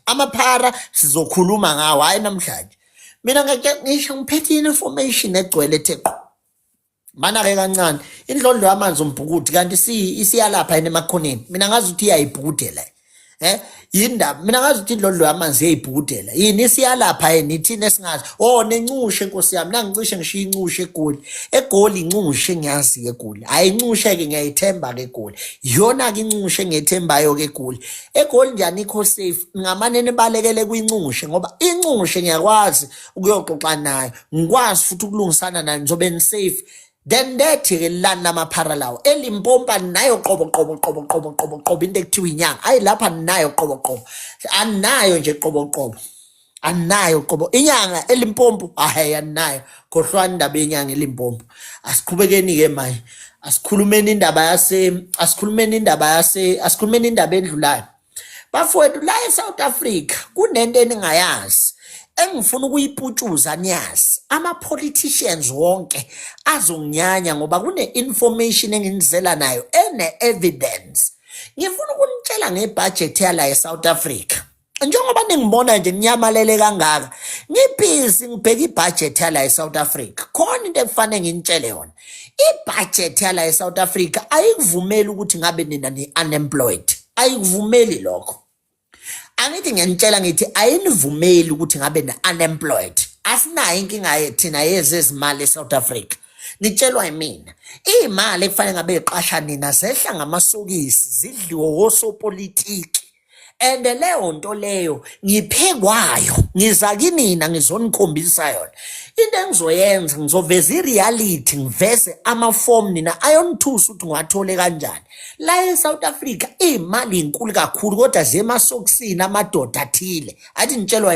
Amaphara sizokhuluma ngawo hayi namhlanje. Mina ngisho ngiphethe information egcwele ethe qho. Mana-ke kancane indlondlo yamanzi umbhukuthi kanti isiyalapha yini emakhoneni. Mina ngazi ukuthi iyayibhukudela. Yindaba mina ngazi ukuthi indlondlo yamanzi iyayibhukudela. Yini isiyalapha yini ithina esingazi. Oh nencushe Nkosi yami nangicishe ngishiya incushe eGoli. eGoli incushe ngiyazi eGoli. Hayi incushe ke ngiyayithemba ke eGoli. Iyona ke incushe ngiyethembayo ke eGoli. eGoli nje anikho safe. Ngamane nibalekele kwincushe ngoba incushe ngiyakwazi ukuyoxoxa nayo. Ngikwazi futhi ukulungisana nayo ngizobe ni safe. Then dethi-ke lana namaphara lawo eLimpopo nayo qobo into ekuthiwa inyanga. Hayi lapha ninayo qobo aninayo nje qobo aninayo qobo inyanga eLimpopo hayi aninayo. Khohlwana indaba yenyanga eLimpopo. Asiqhubekeni-ke manje asikhulumeni indaba endlulayo. Bafowethu la eSouth Africa kunento eningayazi engifuna ukuyiputshuza niyazi. Ama-politicians wonke azonginyanya ngoba kune-information enginizela nayo ene-evidence. Ngifuna ukunitshela ngebhajethi yala eSouth Africa. Njengoba ningibona nje nginyamalele kangaka ngibhizi ngibheka ibhajethi yala eSouth Africa. Khona into ekufanele nginitshele yona. Ibhajethi yala eSouth Africa ayikuvumeli ukuthi ngabe nina ni-unemployed. Ayikuvumeli lokho. Angithi ngiyanitshela ngithi ayinivumeli ukuthi ngabe na-unemployed. Asinayo inkinga thina yezezimali eSouth Africa. Nitshelwa yimina. Iy'mali ekufanele ngabe yiqasha nina zehla ngamasokisi zidliwe osopolitiki. And leyo nto leyo ngiphekwayo ngiza kinina ngizonikhombisa yona. Into engizoyenza ngizoveza ireality ngiveze amafomu nina ayonithusa ukuthi ngiwathole kanjani. La eSouth Africa iy'mali inkulu kakhulu kodwa zemasokisini amadoda athile. Athi nitshelwa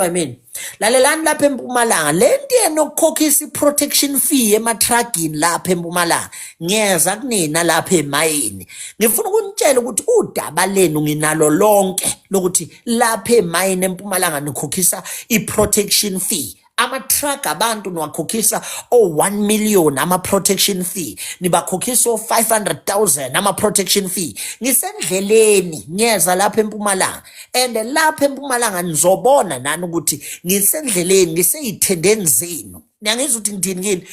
yimina. Lalelani lapha eMpumalanga lento yenokukhokhisa i-protection fee ematragini lapha eMpumalanga. Ngiyeza kunina lapha emayini. Ngifuna ukunitshela ukuthi udaba lenu nginalo lonke lokuthi lapha emayini eMpumalanga nikhokhisa i-protection fee. Ama-truck abantu niwakhokhisa 1 million ama-protection fee. Nibakhokhisa 500,000 ama-protection fee. Ngisendleleni ngiyeza lapha eMpumalanga. And lapha eMpumalanga nizobona nani ukuthi ngisendleleni ngiseyithendeni zenu. Niyangizwa ukuthi ngithini kini?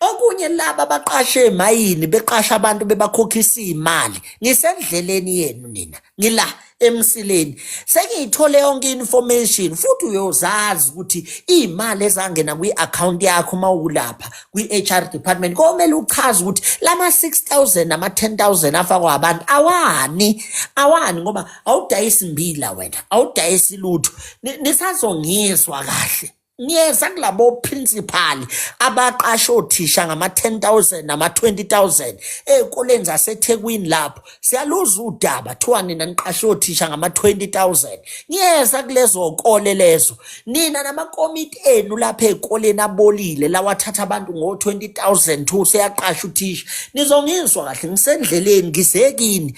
Okunye laba abaqashe emayini beqasha abantu bebakhokhisa iy'mali. Ngisendleleni yenu nina. Ngila emsileni sengiyithole yonke information futhi uyozazi ukuthi iy'mali ezangena kwi-account yakho uma ulapha kwi-HR department komele uchaze ukuthi lama 6,000 nama 10,000 afakwa abantu awani ngoba awudayisi mbila wena awudayisi lutho. Nisazongizwa kahle. Ngiyeza kulabo principal abaqasha othisha ngama 10,000 nama 20,000 ey'koleni zaseThekwini lapho siyaluza udaba thiwa nina niqasha othisha ngama 20,000. Ngiyeza kulezo nkole lezo nina namakomiti enu lapha ey'koleni abolile lawathatha abantu ngo 20,000 thu seyaqasha uthisha. Nizongizwa kahle ngisendleleni ngizekini.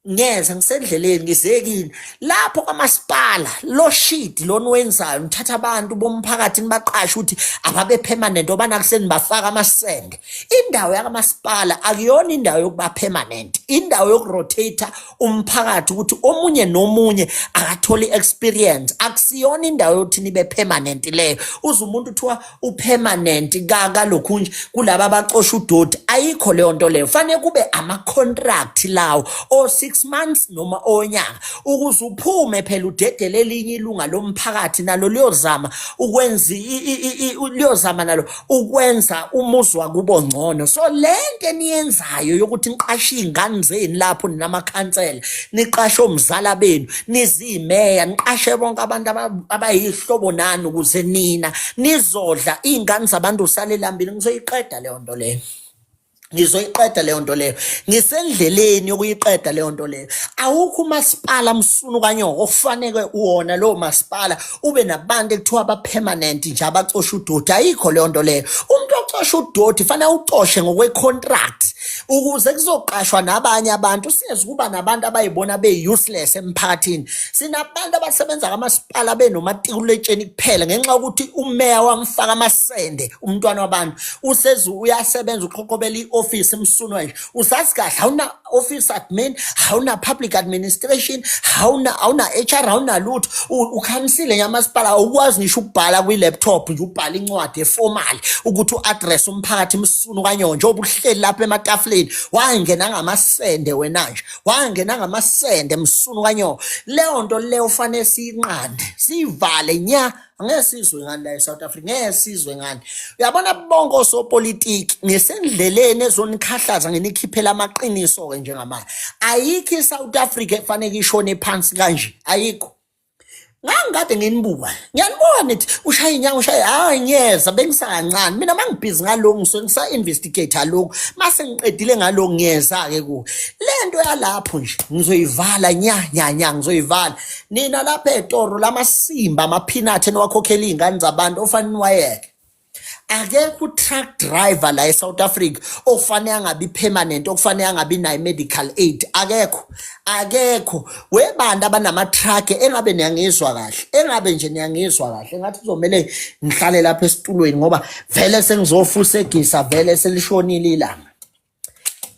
Ngiyeza ngisendleleni ngizekini lapho kwamasipala lo shit lona wenzayo nithatha abantu bomphakathi nibaqasha ukuthi ababe permanent obana kuseni bafaka amasende. Indawo yakamasipala akuyona indawo yokuba permanent, indawo yokurotate umphakathi ukuthi omunye nomunye akatholi experience. Akusiyona indawo yokuthi nibe permanent leyo. Uze umuntu uthiwa upermanent kalokhu nje kulaba abacosha udoti ayikho leyo nto leyo. Fanele kube ama-contract lawo o 6 months noma onyaka ukuze uphume phela udedele elinye ilunga lomphakathi nalo liyozama ukwenza umuzi wakubo ngcono. So lento eniyenzayo yokuthi niqashe iy'ngane zenu lapho ninamakhansela niqashe omzala benu nizimeya niqashe bonke abantu abayihlobo nani ukuze nina nizodla iy'ngane zabantu usalelambile. Ngizoyiqeda leyo nto leyo. Ngisendleleni yokuyiqeda leyo nto leyo. Awukho umasipala msunu kanyoko okufanele uwona lowo masipala ube nabantu ekuthiwa aba-permanent nje abacosha udoti. Ayikho leyo nto leyo. Umuntu ocosha udoti fanele ucoshe ngokwe-contract ukuze kuzoqashwa nabanye abantu. Siyezi kuba nabantu abayibona be-useless emphakathini. Sinabantu abasebenza kamasipala benomatikuletsheni kuphela ngenxa yokuthi umeya wamfaka amasende umntwana wabantu uyasebenza uqhoqhobela i-office emsunwa nje. Usazi kahle office admin, hauna public administration, hauna HR, hauna lutho. Ukhansile yamasipala ukwazi ngisho ukubhala kwi-laptop nje ubhala incwadi eformal ukuthi u-address umphakathi Msunu kaNyonjo obuhleli lapha ematafuleni wangena ngamasende wena nje wangena ngamasende Msunu kaNyonjo. Leyo nto leyo fanele siyinqande sivale nya. Angeke sizwe ngani la eSouth Africa, ngeke sizwe ngani. Uyabona bonke osopolitiki ngisendleleni ezonikhahlaza ngenikhiphela amaqiniso ke njengamanje. Ayikho iSouth Africa efanele ishone phansi kanje, ayikho. Ngangikade nginibuka ngiyanibuka nithi ushaya inyanga ushaya hayi ngiyeza bengisakancane mina mangibhizi ngaloko ngisuke ngisa investigate lokho mase ngiqedile ngaloko ngiyeza ke ku lento yalapho nje ngizoyivala nya ngizoyivala. Nina lapha eToro lamasimba amapeanut eniwakhokhela izingane zabantu ofanele wayeke. Akekho truck driver la eSouth Africa ofanele angabi permanent okufanele angabi nayo medical aid, akekho. Webanda abanama truck engabe niyangizwa kahle, engabe nje niyangizwa kahle ngathi kuzomela ngihlale lapha esitulweni ngoba vele sengizofusegisa vele selishonile ilanga.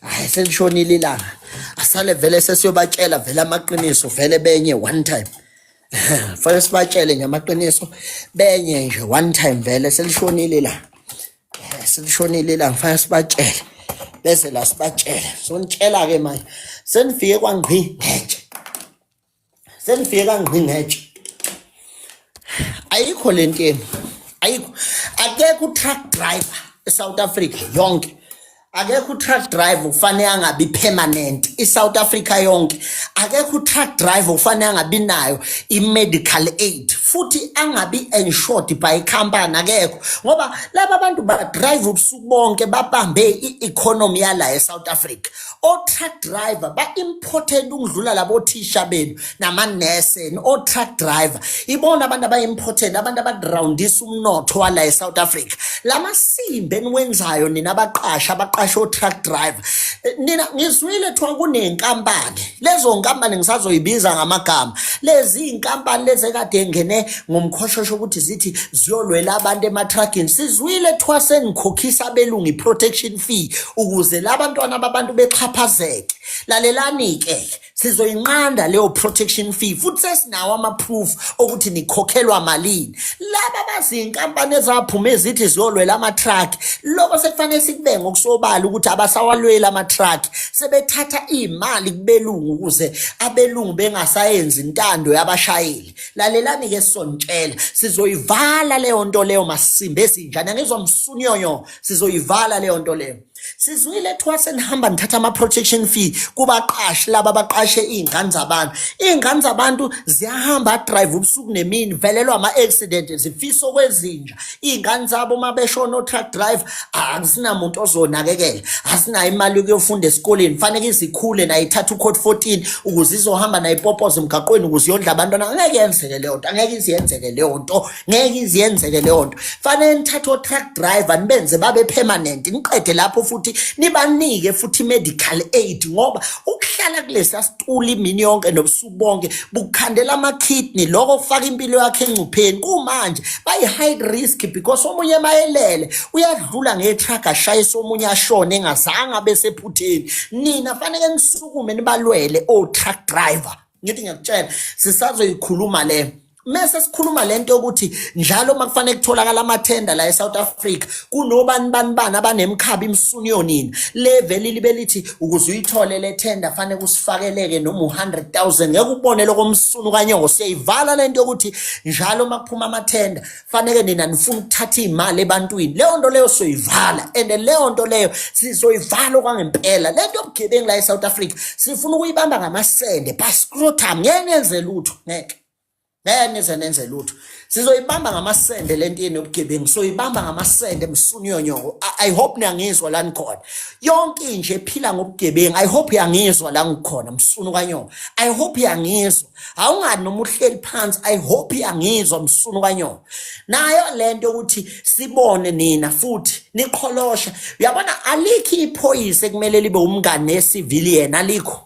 Hayi selishonile ilanga. Asale vele sesiyobatshela vele amaqiniso vele benye one time. Fanele sibatshele nje amaqiniso benye nje one time vele selishonile la. Selishonile la fanele sibatshele. Bese la sibatshele. Sonitshela ke manje. Senifike kwangqi ngeje. Senifike kwangqi ngeje. Ayikho lenteni. Ayikho. Akekho u-truck driver eSouth Africa yonke. Akekho u-truck driver ufanele angabi permanent iSouth Africa yonke. Akekho u-truck driver ufanele angabi nayo i-medical aid futhi angabi insured by company, akekho. Ngoba laba abantu ba drive ubusuku bonke babambe i-economy yala eSouth Africa. O-truck driver ba-important ukudlula labo thisha benu namanese o-truck driver. Ibona abantu aba-important, abantu abagroundisa umnotho wala eSouth Africa. Lamasimbi eniwenzayo nina abaqasha o-truck driver. Nina ngizwile kuthiwa kunenkampani, lezo nkampani ngisazoyibiza ngamagama. Lezi inkampani lezi ekade ngene ngomkhoshosho ukuthi zithi ziyolwela abantu ematragini. Sizwile kuthiwa senikhokhisa abelungu i-protection fee ukuze labantwana babantu bexhaphazeke. Lalelani ke sizoyinqanda leyo protection fee futhi sesinawo ama-proof ukuthi nikhokhelwa malini. Laba bazinkampani ezaphuma ezithi ziyolwela ama-truck lokho sekufanele sikubenge ngokusobala ukuthi abasawalwela ama-truck sebethatha imali kubelungu ukuze abelungu bengasayenzi intando yabashayeli. Lalelani ke sonitshela sizoyivala leyo nto leyo masimbe esinjani angizwa Msunyonyo sizoyivala leyo nto leyo. Sizwile kuthiwa senihamba nithatha ama-protection fee kubaqashi laba abaqashe iy'ngane zabantu. Iy'ngane zabantu ziyahamba drive ubusuku nemini velelwa ama-accident zifiso kwezinja. Iy'ngane zabo uma beshona o-truck drive azinamuntu ozonakekela, azinayo imali yokuyofunda esikoleni, kufanele izikhule nayo ithatha u-code 14 ukuze izohamba nayo ipopoza emgaqweni ukuze iyondla abantwana. Angeke yenzeke leyo nto, angeke iziyenzeke leyo nto, ngeke iziyenzeke leyo nto. Fanele nithathe o-truck driver nibenze babe permanent, niqede lapho futhi nibanike futhi medical aid ngoba ukuhlala kulesa situli imini yonke nobusuku bonke bukhandela ama-kidney lokho kufaka impilo yakhe engcupheni. Kumanje bayi-high risk because omunye emayelele uyadlula ngetruck ashayisa omunye ashone engazange abe sephutheni. Nina fanele nisukume nibalwele o-truck driver. Ngithi ngiyakutshela sisazoyikhuluma le mase sikhuluma lento yokuthi njalo makufanele kutholakala amathenda la eSouth Africa kunobani abanemkhaba imsunyo nini level libe lithi ukuze uyithole le tender fanele kusifakeleke noma u100,000 ngeke ubone lokho Msunu kaNyongo. Siyayivala lento yokuthi njalo makuphuma amathenda fanele nina nifuna ukuthatha imali ebantwini. Leyo nto leyo soyivala and leyo nto leyo sizoyivala kwangempela. Lento yobugebengu la eSouth Africa sifuna ukuyibamba ngamasende bascrotum ngeke nenze lutho, ngeke nenze lutho. Sizoyibamba ngamasende lento yeni yobugebengu, soyibamba ngamasende Msunyonyo. I hope niyangizwa la nikhona. Yonke nje ephila ngobugebengu, I hope yangizwa la ngikhona Msunu kaNyongo. I hope yangizwa. Awungani noma uhleli phansi, I hope yangizwa Msunu kaNyongo. Nayo lento ukuthi sibone nina futhi niqholosha. Uyabona alikho iphoyisa ekumele libe umngane necivilian, alikho.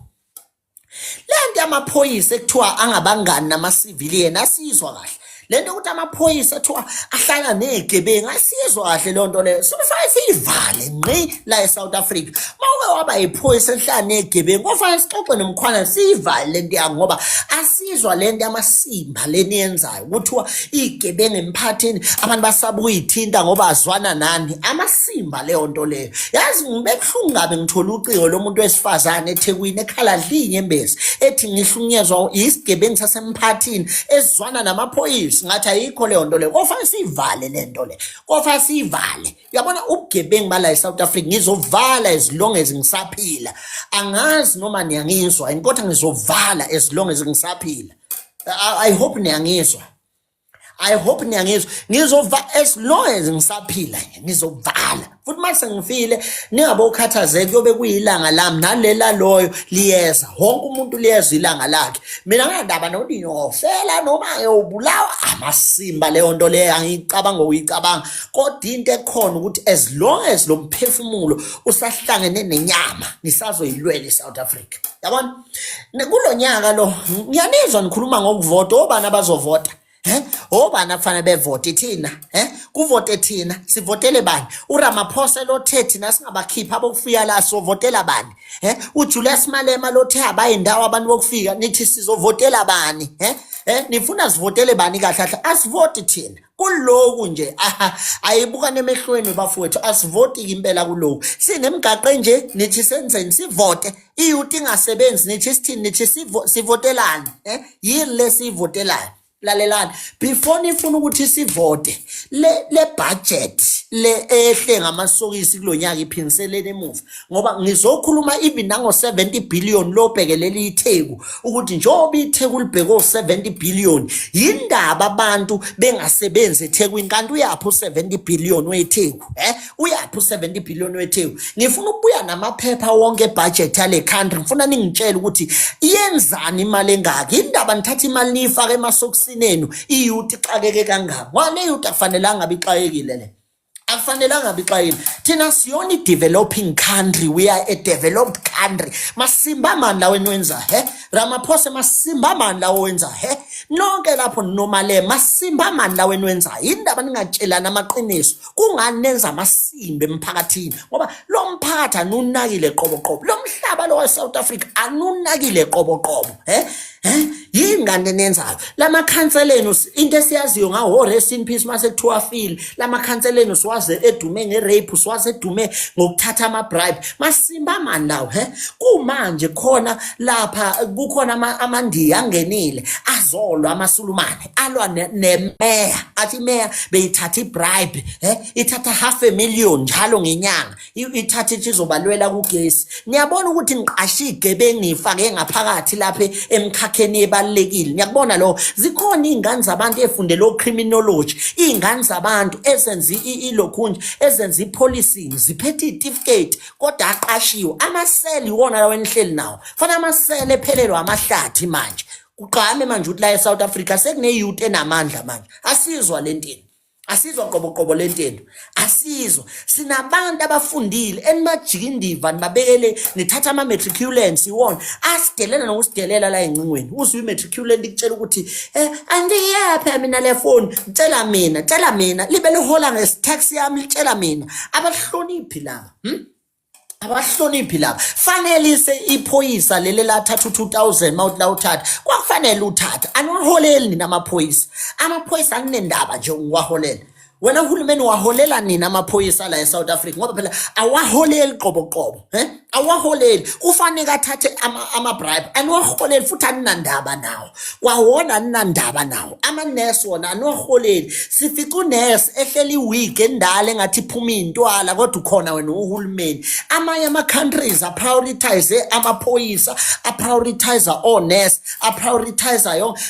Lento yamaphoyisa ekuthiwa angabangani nama-civilian asizwa kahle. lento ukuthi amaphoyisa ethiwa ahlala nezigebengu asizwa kahle leyo nto leyo sifanele siyivale ngqi la eSouth Africa mawuke waba yiphoyisa ehlala nezigebengu kufanele sixoxe nomkhwana siyivale lento yakho ngoba asizwa lento yamasimba leni yenzayo kuthiwa izigebengu emphakathini abantu basaba ukuyithinta ngoba azwana nani amasimba leyo nto leyo yazi ngibebuhlungu kabi ngithola ucingo lomuntu wesifazane eThekwini ekhala dlinye embezi ethi ngihlunyezwa isigebengu sasemphakathini ezizwana namaphoyisa ngathi ayikho leyo nto leyo kofanele siyivale lento le kofanele siyivale uyabona ubugebengu bala eSouth Africa ngizovala as long as ngisaphila angazi noma niyangizwa kodwa ngizovala as long as ngisaphila I hope niyangizwa I hope ngizova as long as ngisaphila ngizovala futhi mase ngifile ningabokhathazeki kuyobe kuyilanga lami nalela loyo liyeza wonke umuntu liyeza ilanga lakhe mina ngandaba nokuthi ngiyofela noma ngiyobulawa amasimba leyo nto leyo angicabanga ukuyicabanga kodwa into ekhona ukuthi as long as lo mphefumulo usahlangene nenyama nisazoyilwela eSouth Africa yabona kulonyaka lo ngiyanizwa nikhuluma ngokuvota obani abazovota obani afanele bevote thina kuvote thina sivotele bani uRamaphosa lothe thina singabakhipha abokufika la sovotela bani uJulius Malema lothe abayindawo abantu bokufika nithi sizovotela bani nifuna sivotele bani kahle asivote thina kuloku nje ayibuka nemehlweni bafowethu asivoti impela kuloku sinemigaqo nje nithi senzeni sivote iyouth ingasebenzi nithi sithini nithi sivotelani yini lesivotelayo lalelani before nifuna ukuthi sivote le budget le ehle ngamasokisi kulonyaka iphindiselene emuva ngoba ngizokhuluma even nango 70 billion lobhekelele iTheku ukuthi njoba iTheku libheke 70 billion yindaba abantu bengasebenzi eThekwini kanti uyaphi 70 billion weTheku uyaphi 70 billion weTheku ngifuna ukubuya namaphepha wonke budget yale country ngifuna ningitshela ukuthi iyenzani imali engaka indaba nithatha imali niyifaka emasokisi nenu iyouth ixakeke kangaka ngwane iyouth akufanelanga bixakekile le akufanelanga bixakile thina siyona developing country we are a developed country masimba amandla wenu wenza Ramaphosa masimba amandla wenza nonke lapho nomale masimba amandla wenu wenza indaba ningatshelana amaqiniso kungani nenza amasimba emphakathini ngoba lo mphakathi anunakile qobo lo mhlaba lo weSouth Africa anunakile qobo yingane nenzayo lama khanseleni into esiyaziyo ngawo rest in peace mase kuthiwa feel lama khanseleni siwaze edume ngerape siwaze edume ngokuthatha ama bribe masimba amandla kumanje khona lapha kukhona amandiya angenile azolwa amasulumane alwa nemeya athi meya beyithatha ibribe ithatha $500,000 njalo ngenyanga ithatha izobalwela kugesi niyabona ukuthi ngiqashe igebengu ngifake ngaphakathi lapha emkhakheni ebalekile ngiyakubona lo zikhona izingane zabantu efundela ocriminology izingane zabantu esenza ilokhunje ezenza ipolicing ziphethe certificate kodwa aqashiwe amaseli iwona lawo enihleli nawo fana amaseli ephelelwa amahlathi manje kuqhame manje ukuthi la eSouth Africa sekune youth enamandla manje asizwa lentini asizwa qobo lentendo asizwa sinabantu abafundile enimajikindivani babekele nithatha ama matriculants iwona asidelela nokusidelela la encingweni uzwe imatriculant ikutshela ukuthi andiyapha mina le phone tshela mina libe lihola ngesitax yami litshela mina abahloniphi laba abahloniphi laba fanele iphoyisa lele lathatha 2000 mawuthi la uthatha kwakufanele uthatha aniwaholeli nina amaphoyisa anendaba nje ngiwaholela wena uhulumeni waholela nina amaphoyisa la eSouth Africa ngoba phela awaholeli qobo awaholeli kufanele athathe ama bribe aniwaholeli futhi aninandaba nawo kwawona aninandaba nawo ama nurse wona aniwaholeli sifica unurse ehleli week endala engathi iphuma intwala kodwa ukhona wena uhulumeni amanye ama countries a prioritize amaphoyisa a prioritize honest a prioritize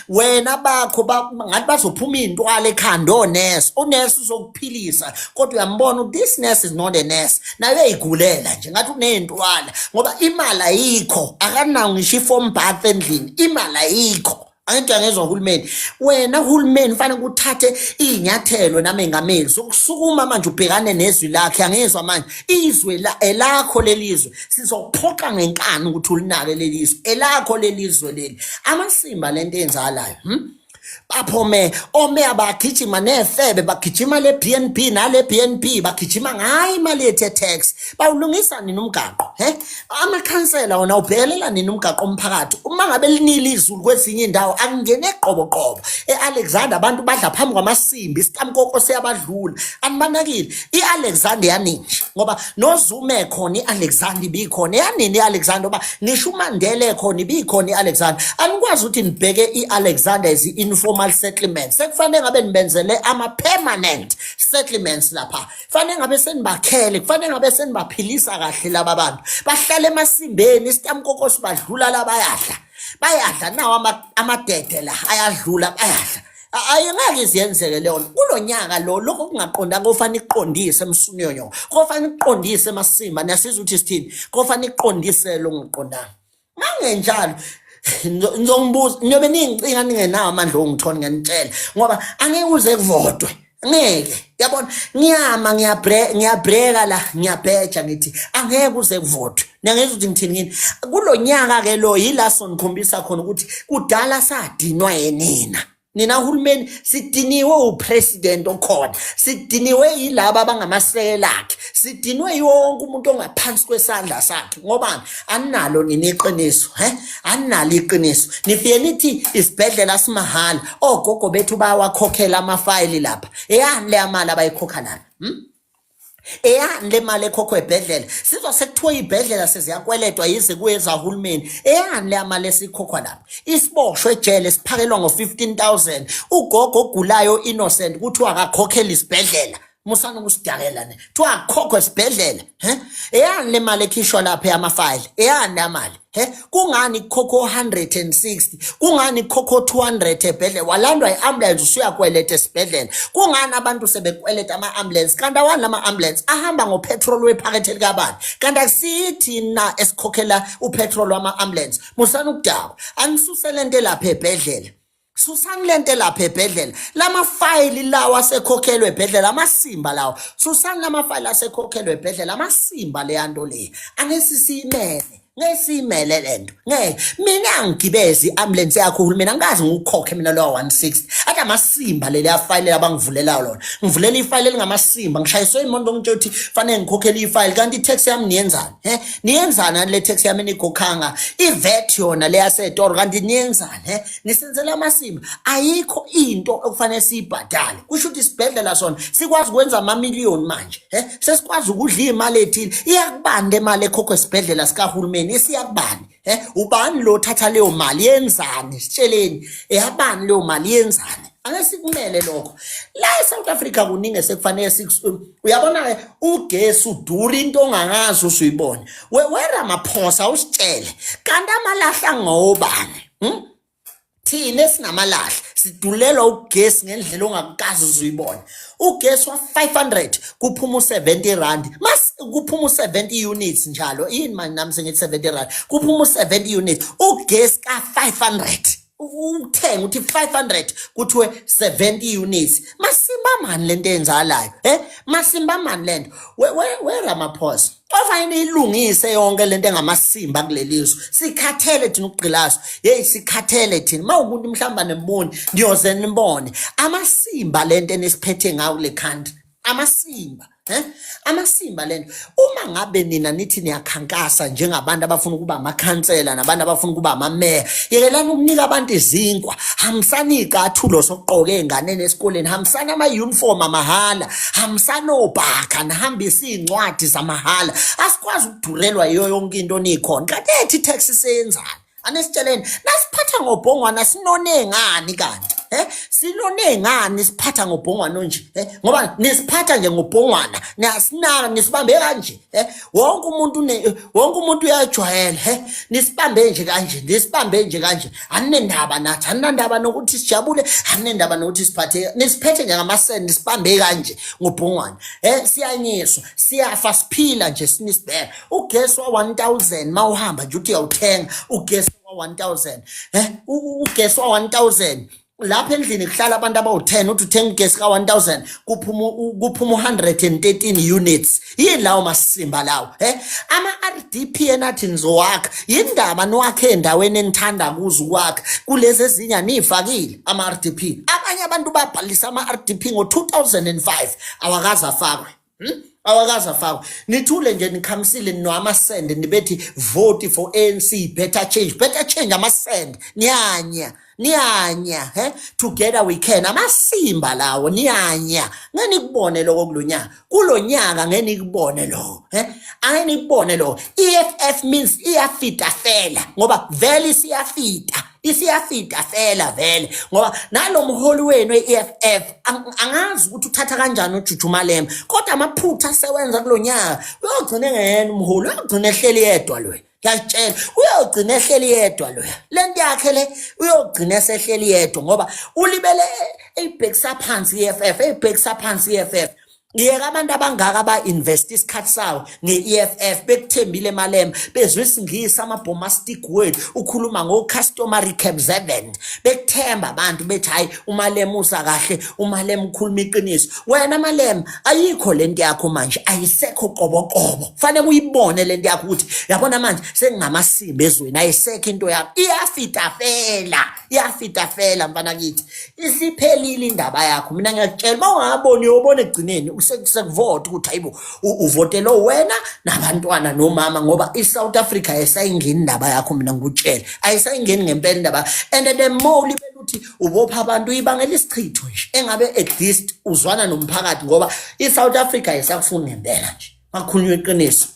wena bakho ngathi bazophuma intwala ekhanda honest uzokuphilisa kodwa uyambona this nurse is not a nurse naye eyigulela nje ngathi unentwala ngoba imali ayikho akanawo ngisho iform bath endlini imali ayikho angithi angezwa uhulumeni wena uhulumeni fanele ukuthathe izinyathelo namengameli sokusukuma manje ubhekane nezwi lakhe angezwa manje izwe elakho lelizwe sizophoqa ngenkani ukuthi ulinake lelizwe elakho lelizwe leli amasimba lento enzalayo baphome omeya bagijima nefebe bagijima le BNB nale BNB bagijima ngayo imali yethe tax bawulungisa nini umgaqo amakhansela wona ubhekelela nini umgaqo omphakathi uma ngabe linile izulu kwezinye indawo akungene eqoboqobo eAlexander abantu badla phambi kwamasimbi isitamkoko siyabadlula anibanakile iAlexander yaningi ngoba noZuma ekhona iAlexander ibikhona yanini iAlexander ba ngisho uMandela ekhona ibikhona iAlexander anikwazi ukuthi nibheke iAlexander as informal settlements sekufanele ngabe nibenzele ama-permanent settlements lapha kufanele ngabe senibakhele kufanele ngabe senibaphilisa kahle laba bantu bahlala emasimbeni isitamkoko sibadlula la bayadla nawo amadede la ayadlula bayadla ayengeke iziyenzeke leyo kulo nyaka lokho kungaqondanga kufanele iqondise emsunyonyo kufanele iqondise emasimba niyasizwa ukuthi sithini kufanele iqondise lo ngiqondanga mangenjalo ngizongibuza nyobe ningicinga ningenawo amandla ongithona ngiyanitshela ngoba angeke uze kuvodwe ngeke yabona ngiyama ngiyabreka la ngiyabheja ngithi angeke uze kuvodwe niyangezwa ukuthi ngithini ngini kulo nyaka ke lo yila sonikhombisa khona ukuthi kudala sadinwa yenina nina uhulumeni sidiniwe upresident okhona sidiniwe yilabo abangamasekela akhe sidiniwe yonke umuntu ongaphansi kwesandla sakhe ngoba analo nina iqiniso analo iqiniso nifike nithi isibhedlela simahala ogogo bethu bayawakhokhela amafayili lapha eyani le amali abayikhokha lana eyani le mali ekhokho ebhedlela sizwa sekuthiwa ibhedlela seziyakweletwa yize kuyezahulumeni eyani le mali esikhokhwa lapha isiboshwe ejele siphakelwa ngo-15,000 ugogo ogulayo innocent kuthiwa akakhokhela isibhedlela musana ukusidakela ne kuthiwa akukhokhwe esibhedlela eyani le mali ekhishwa lapha yamafayili eyani le mali kungani kukhokho 160 kungani kukhokho 200 ebhedlela walandwa i-ambulance usuyakweleta esibhedlela kungani abantu sebekweleta ama-ambulance kanti awani lama-ambulance ahamba ngopetrol wephakethe likabani kanti akusithi na esikhokhela upetrol wama-ambulance musana ukudakwa anisusele nto lapha ebhedlela susani lento lapha ebhedlela lamafayili lawa asekhokhelwe ebhedlela amasimba lawo susani lamafayili asekhokhelwe ebhedlela amasimba leyanto le angesisiyimele ngesimele lento mina ngigibezi i-ambulance yakho uhulumeni angikazi ngikukhokhe mina lo 160 athi amasimba leli afayile abangivulelayo lona ngivulela ifayile elingamasimba ngishayiswe imoto ngitshela ukuthi fanele ngikhokhele ifayile kanti i-tax yami niyenzani niyenzani le tax yami enigokanga ivet yona le yasetoro kanti niyenzani nisenzela amasimba ayikho into okufanele siyibhadale kusho ukuthi isibhedlela sona sikwazi ukwenza ama-million manje sesikwazi ukudla imali ethile iyakubanda imali ekhokhwe esibhedlela sikahulumeni isiyakubani ubani lo thatha leyo mali yenzani sitsheleni eyabani leyo mali yenzani angesikumele lokho la eSouth Africa kuningi sekufanele uyabona ke ugesi udura into ongangazi usuyibona weRamaphosa usitshele kanti amalahla ngobani thina esinamalahle sidulelwa ugesi ngendlela ongakazi uzuyibona ugesi wa 500 kuphuma u70 rand kuphuma u70 units njalo yini manje nami sengithi 70 rand kuphuma u70 units ugesi ka 500 uthenga uthi 500 kuthiwe 70 units masimba mani lento enzalayo masimba mani lento weRamaphosa ofanele ilungise yonke lento engamasimba kulelizwe sikhathele thina ukugqilazo sikhathele thina mawumuntu mhlamba nemboni ndiyoze nibone amasimba lento enisiphethe ngawo le country amasimba amasimba lento uma ngabe nina nithi niyakhankasa njengabantu abafuna ukuba amakhansela nabantu abafuna ukuba amameya yekelani ukunika abantu izinkwa hambisani icathulo sokuqoka enganeni esikoleni hambisani ama-uniform amahala hambisani obhakha nahambisa iy'ncwadi zamahala asikwazi ukudurelwa yiyo yonke into nikhona kanti ethi i-tax siyenzani anesitsheleni nasiphatha ngobhongwana sinone ngani kanti silone ngani siphatha ngobhongwana onje ngoba nisiphatha nje ngobhongwana niyasinaka nisibambe kanje wonke umuntu uyajwayela nisibambe nje kanje anendaba nathi anendaba nokuthi sijabule anendaba nokuthi nisiphethe nje ngamasende nisibambe kanje ngobhongwana siyanyiswa siyafa siphila nje sinisibheka ugesi wa 1000 mawuhamba nje uthi uyawuthenga ugesi wa 1000 ugesi wa 1000 lapha endlini kuhlala abantu abawu-10 uthi uthenga ugesi ka-1000 kuphuma 113 units yini lawo masimba lawo ama-RDP enathi nizowakha yindaba niwakhe endaweni enithanda kuzo ukwakha kulezi ezinye aniyifakile ama-RDP abanye abantu babhalisa ama-RDP ngo-2005 awakaze afakwe awakaze afakwe nithule nje nikhamisile ninamasende nibethi vote for ANC better change amasende niyanya together we can amasimba lawo niyanya ngeke nikubone lokho kulonyaka ngeke nikubone lo angeke nikubone lo EFF means iyafita fela ngoba vele isiyafita fela vele ngoba nalo mholi wenu we-EFF angazi ukuthi uthatha kanjani uJuju Malema kodwa amaphutha asewenza kulonyaka uyogcina ngene umholi uyogcina ehleli yedwa lo ngiyakutshela uyogcina ehleli yedwa lo lento yakhe le uyogcina esehleli yedwa ngoba ulibele eyibhekisa phansi i-EFF ngiyeka abantu abangaka ba-invest isikhathi sawo nge-EFF bekuthembile Malema bezwe isingisi ama-bombastic word ukhuluma ngo-customary observant bekuthemba abantu bethi hayi uMalema usa kahle uMalema ukhuluma iqiniso wena Malema ayikho lento yakho manje ayisekho qoboqobo kufanele uyibone lento yakho ukuthi yabona manje sengingamasimba ezweni ayisekho into yakho iyafita fela mfana kithi isiphelile indaba yakho mina ngiyakutshela mawungaboni uyobona egcineni sekuvota ukuthi hayibo uvotelo wena nabantwana nomama ngoba iSouth Africa ayisayingeni indaba yakho mina ngikutshela ayisayingeni ngempela indaba and the more libele uthi ubopha abantu uyibangela isichitho nje engabe at least uzwana nomphakathi ngoba iSouth Africa ayisakufuni ngempela nje makhulunywe iqiniso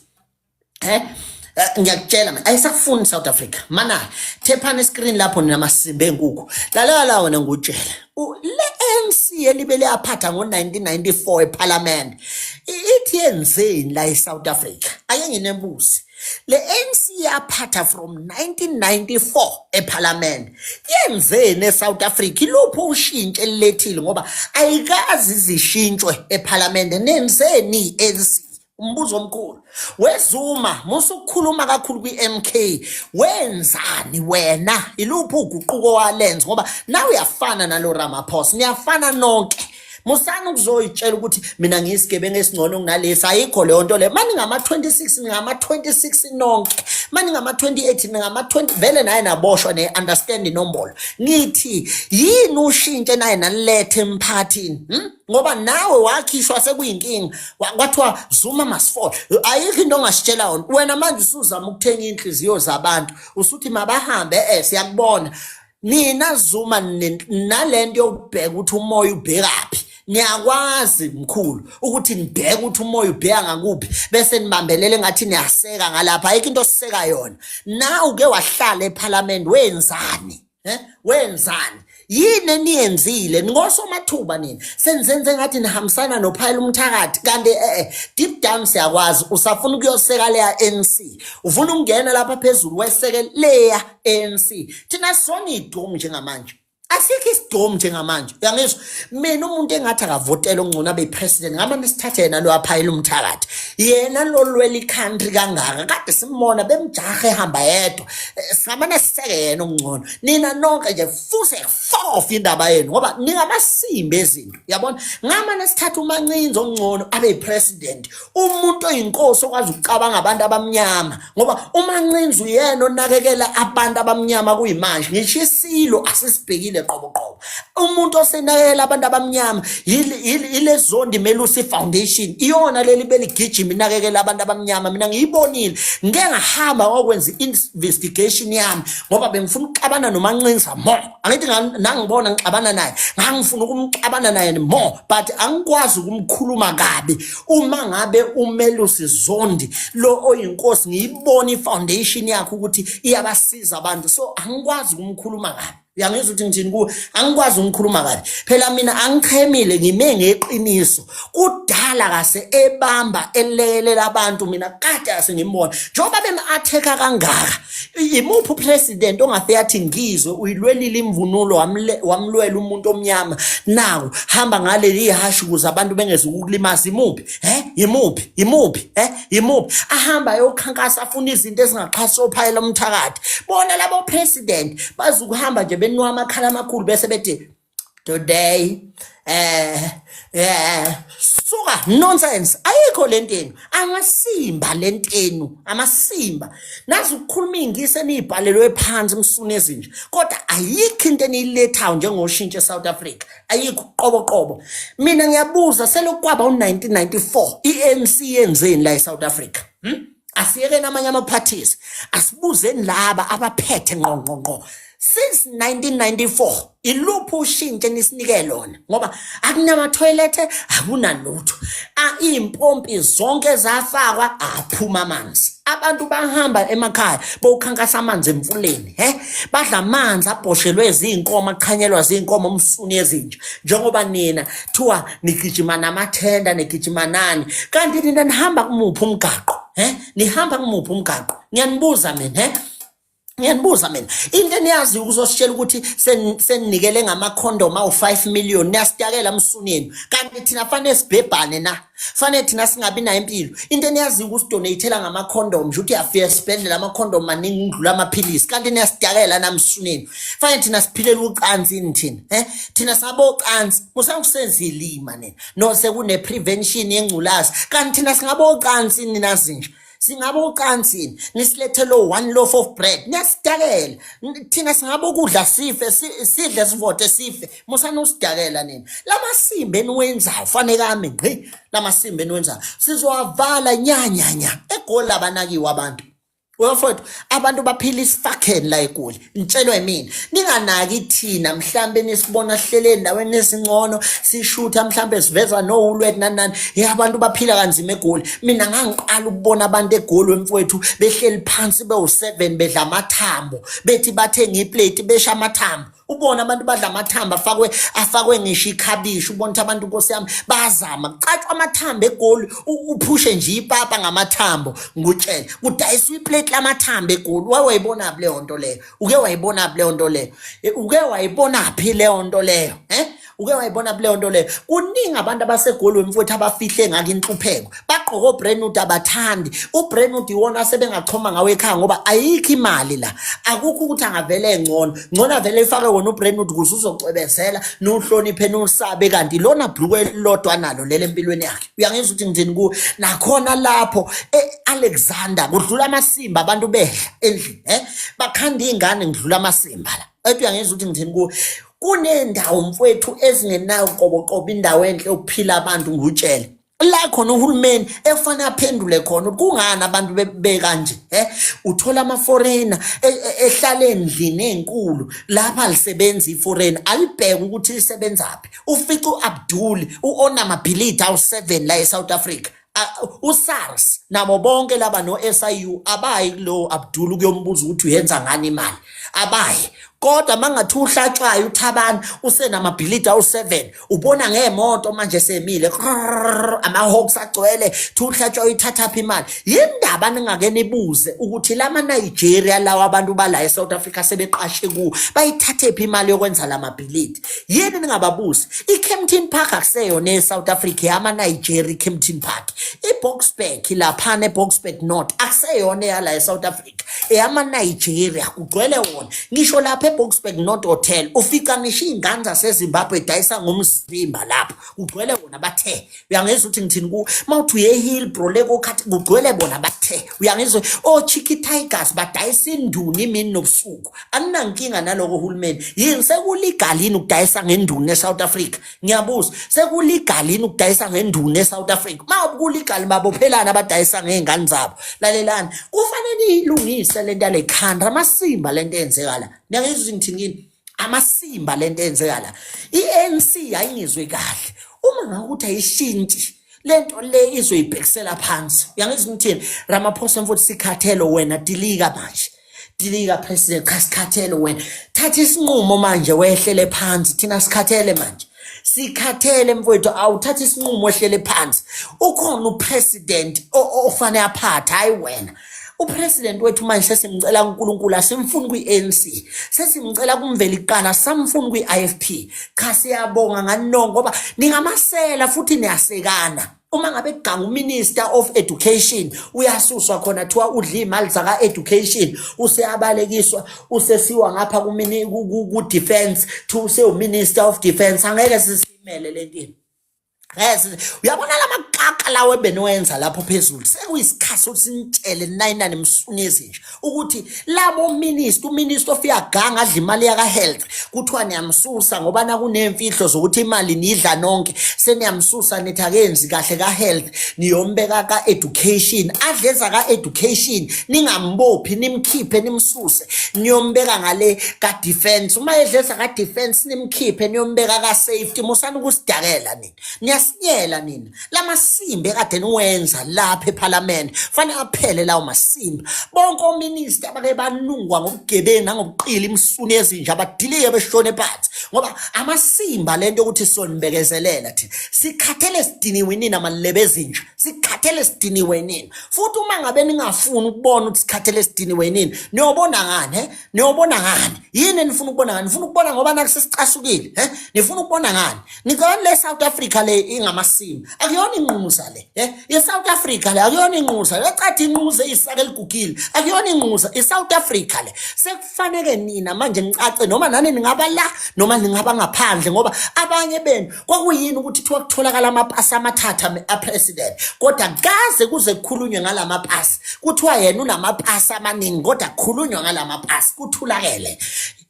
ngiyakutshela mina ayisakufuni South Africa mana thephana iscreen lapho ninamasimba enkukhu lalela wena ngikutshela le-ANC elibele yaphatha ngo-1994 eParliament ithi yenzeni la eSouth Africa ake nginembuzi le-ANC yaphatha from 1994 eParliament yenzeni eSouth Africa ilupho ushintsho elilethile ngoba ayikazi izishintshwe eParliament nenzeni i-ANC umbuzo omkhulu weZuma musukhuluma kakhulu kwi-MK wenzani wena iluphi uguquko walenza ngoba nawe uyafana nalo Ramaphosa niyafana nonke musana ukuzoyitshela ukuthi mina ngiyisigebengu esingcono kunalesi ayikho leyo nto le mani ngama-26 ngama-26 nonke mani ngama-28 ngama-20 vele naye naboshwa ne-understand inombolo ngithi yini ushintshe naye nalilethe emphakathini ngoba nawe wakhishwa sekuyinkinga kwathiwa Zuma must fall ayikho into ongasitshela yona wena manje usuzama ukuthenga inhliziyo zabantu usuthi mabahambe siyakubona nina Zuma nalento yokubheka ukuthi umoya ubhekaphi niyakwazi mkhulu ukuthi nibheke ukuthi umoya ubheka ngakuphi bese nibambelele ngathi niyaseka ngalapha ayikho into osiseka yona nawe uke wahlala eParliament wenzani yini eniyenzile ngosomathuba nini senzenze ngathi nihambisana noPhayile uMthakathi kanti deep down siyakwazi usafuna ukuyoseka leya ANC ufuna ukungena lapha phezulu weseke leya ANC thina sona idomu njengamanje asikho isidomu njengamanje uyangizwa mina umuntu engathi akavotela ongcono abe president ngaba nesithathe yena lo waPhayile uMthakathi yena lo lwela country kangaka kade simbona bemjaha ehamba yedwa samana siseke yena ongcono nina nonke nje fuse fof indaba yenu ngoba ningamasimba ezinto yabona ngama nesithatha uMancinzo ongcono abe president umuntu oyinkosi okwazi ukucabanga abantu abamnyama ngoba uMancinzo uyena onakekela abantu abamnyama kuyimanje ngisho isilo asisibhekile qobo umuntu osenakela abantu abamnyama ile Zondi Melusi Foundation iyona leli beligijima inakekela abantu abamnyama mina ngiyibonile ngeke ngahamba ngokwenza investigation yami ngoba bengifuna ukuxabana noMancinza angithi nangibona ngixabana naye ngangifuna ukumxabana naye more but angikwazi ukumkhuluma kabi uma ngabe uMelusi Zondi lo oyinkosi ngiyibona ifoundation yakhe ukuthi iyabasiza abantu so angikwazi ukumkhuluma kabi uyangizwa ukuthi ngithini ku angikwazi ukukhuluma kabi phela mina angichemile ngime ngeqiniso kudala kase ebamba elekelela abantu mina kade asengimbona njoba bema-atheka kangaka imuphi president ongafika athi ngizwe uyilwelile imvunulo wamlwela umuntu omnyama nawo hamba ngaleli ihashu ukuze abantu bengeze ukukulimaza imuphi ahamba yokhankasa afuna izinto ezingaxhasa oPhayile uMthakathi bona labo president bazukuhamba nje benwa amakhala amakhulu bese bethi today suka nonsense ayikho lentenu amasimba lentenu amasimba nazi ukukhuluma ingisi enibhalelwe phansi emsuni ezinje kodwa ayikho into enilethayo njengoshintsho eSouth Africa ayikho qobo mina ngiyabuza selokwaba u1994 iANC yenzeni la eSouth Africa asiyeke namanye ama-parties asibuzeni laba abaphethe ngqongqongqo since 1994 iluphi ushintsho enisinike lona ngoba akunama-toilet akunalutho iy'mpompi zonke zafakwa aphuma amanzi abantu bahamba emakhaya bokhankasa amanzi emfuleni badla amanzi abhoshelwe ziy'nkomo aqhanyelwa ziy'nkomo umsuni ezinje njengoba nina thiwa nigijima namathenda nigijima nani kanti nina nihamba kumuphi umgaqo nihamba kumuphi umgaqo ngiyanibuza mina into eniyazi ukuzositshela ukuthi seninikele ngamakhondom awu5 million niyasitakela msunini kanti thina fanele sibhebhane na fanele thina singabi nayo impilo into eniyazi ukusidonatela ngamakhondom nje uthi afike sipende lamakhondom maningi ngidlula amaphilisi kanti niyasitakela namsunini fanele thina siphilela ucansini thina sabocansi musangisenzilima nina no sekune prevention yengculazi kanti thina singabocansi nina zinje singabe ucansini nisilethele 1 loaf of bread niyasitakela thina singabe ukudla sife sidle sivote sife musana usidakela nina lamasimba eniwenzayo fanele kami ngqi lamasimba eniwenzayo sizowavala nyanyanya egoli abanakiwe abantu wefowethu abantu baphila isifakheni la eGoli nitshelwe mina ninganaki thina mhlambe nisibona sihlele endaweni esingcono sishutha mhlambe siveza nohulwethu nani abantu baphila kanzima eGoli mina ngangiqala ukubona abantu eGoli wemfowethu behleli phansi bewu7 bedla amathambo bethi bathenga iplate besha amathambo ubona abantu badla amathambo afakwe ngisho ikhabishi ubona ukuthi abantu Nkosi yami bazama kucatshwa amathambo eGoli uphushe nje ipapa ngamathambo ngutshela kudayiswa iplate lamathambo eGoli wayibona phi leyo nto leyo uke wayibona phi leyo nto leyo uke wayibona phi leyo nto leyo uke wayibona phi leyo nto leyo kuningi abantu abaseGoli wemfowethu abafihle ngaka inhlupheko bagqoka oBrentwood abathandi uBrentwood iwona sebengachoma ngawe ekhaya ngoba ayikho imali la akukho ukuthi angavele engcono vele ifake wona uBrentwood kuze uzocwebezela nohloniphe nosabe kanti lona bhluku elilodwa nalo lele empilweni yakhe uyangizwa ukuthi ngithini ku nakhona lapho eAlexander kudlula amasimba abantu behla endlini bakhanda ingane ngidlula amasimba la ethi uyangizwa ukuthi ngithini ku kunendawo mfowethu ezingenayo qoboqobo indawo enhle ukuphila abantu ngutshela la khona uhulumeni efanele aphendule khona kungani abantu bekanje uthola ama-foreigner ehlala endlini enkulu lapha alisebenzi iforeigner alibheke ukuthi lisebenzaphi ufica uAbdul uOnamabhilidi awu7 la eSouth Africa uSARS nabo bonke laba no-SIU abayi kulo Abdul ukuyombuza ukuthi uyenza ngani imali abayi kodwa mangathi uhlatshwayo uThabani usenamabhilidi awu7 ubona ngemoto manje semile ama-hawks agcwele uhlatshwayo ithathaphi imali yindaba ningake nibuze ukuthi lama Nigeria lawa abantu bala eSouth Africa sebeqashe ku bayithathephi imali yokwenza lamabhilidi yini ningababuzi iKempton Park akuseyona eSouth Africa ama Nigeria iKempton Park iBoksburg lapha neBoksburg North akuseyona yala eSouth Africa eyama Nigeria kugcwele wona ngisho lapha eBoksburg North Hotel ufika ngisho ingane zaseZimbabwe edayisa ngomzimba lapho kugcwele wona bathe uyangizwa ukuthi ngithini ku mawuthi uye Hillbrow leko khathi kugcwele bona bathe uyangizwa Chicky Tigers badayisa induni imini nobusuku anginankinga naloko uhulumeni yini sekulegalini ukudayisa ngenduni eSouth Africa ngiyabuza sekulegalini ukudayisa ngenduni eSouth Africa mawukulegal babophelana abadayisa ngezingane zabo lalelani kufanele ilungise lento lekhanda amasimba lento enzekala ngiyangizwa ngithini amasimba lento enzekala iANC ayingizwe kahle uma ngakuthi ayishintshi lento le izoyibhekisela phansi uyangizwa ngithini Ramaphosa mfowethu sikhathelo wena dilika president sikhathelo wena thatha isinqumo manje wehlele phansi thina sikhathele manje sikhathele mfowethu awuthatha isinqumo wehlele phansi ukhona upresident ofanele aphathe hayi wena upresident wethu manje sesimcela uNkulunkulu asimfuni kwiANC sesimcela kumveli kuqala samfuni kwiIFP khasiyabonga nganonke ngoba ningamasela futhi niyasekana uma ngabe ganga uminister of education uyasuswa khona thiwa udla imali zaka education useyabalekiswa usesiwa ngapha ku defense to useminister of defense angeke sisimele lentini. Yes, uyabona lamakaka lawo ebeniwenza lapho phezulu sekuyisikhathi sokuthi sinitshele nayinani msunezi nje ukuthi labo uminister ofiyaganga adla imali yaka health kuthiwa niyamsusa ngoba nakunemfihlo zokuthi imali nidla nonke seniyamsusa nithi akenzi kahle ka health niyombeka ka education adleza ka education ningambophi nimkhiphe nimsuse niyombeka ngale ka defense uma edleza ka defense nimkhiphe niyombeka ka safety musana ukusidakela nina sinyela nina lamasimbi ekade niwenza lapha eParliament fanele aphele lawo masimbi bonke ominister abake banungwa ngobugebengu nangobuqili imsuni ezinje abadiliye beshone phansi ngoba amasimba lento ukuthi sonbekezelela thina sikhathele sidiniwe nina malebe ezinje sikhathele sidiniwe nina futhi uma ngabe ningafuni ukubona ukuthi sikhathele sidiniwe nina niyobona ngani niyobona ngani yini nifuna ukubona ngani nifuna ukubona ngoba nakusicasukile nifuna ukubona ngani nikona le South Africa le ingamasimba akuyona inquza le South Africa le akuyona inquza lecathi inquza isake ligugile akuyona inquza South Africa le sekufanele nina manje nicace noma nani ningaba la noma ningaba ngaphandle ngoba abanye benu kwakuyini ukuthi kutholakala amapasi amathatha apresident kodwa kaze kuze kukhulunywe ngalamapasi kuthiwa yena unamapasi amaningi kodwa kukhulunywa ngalamapasi kuthulakele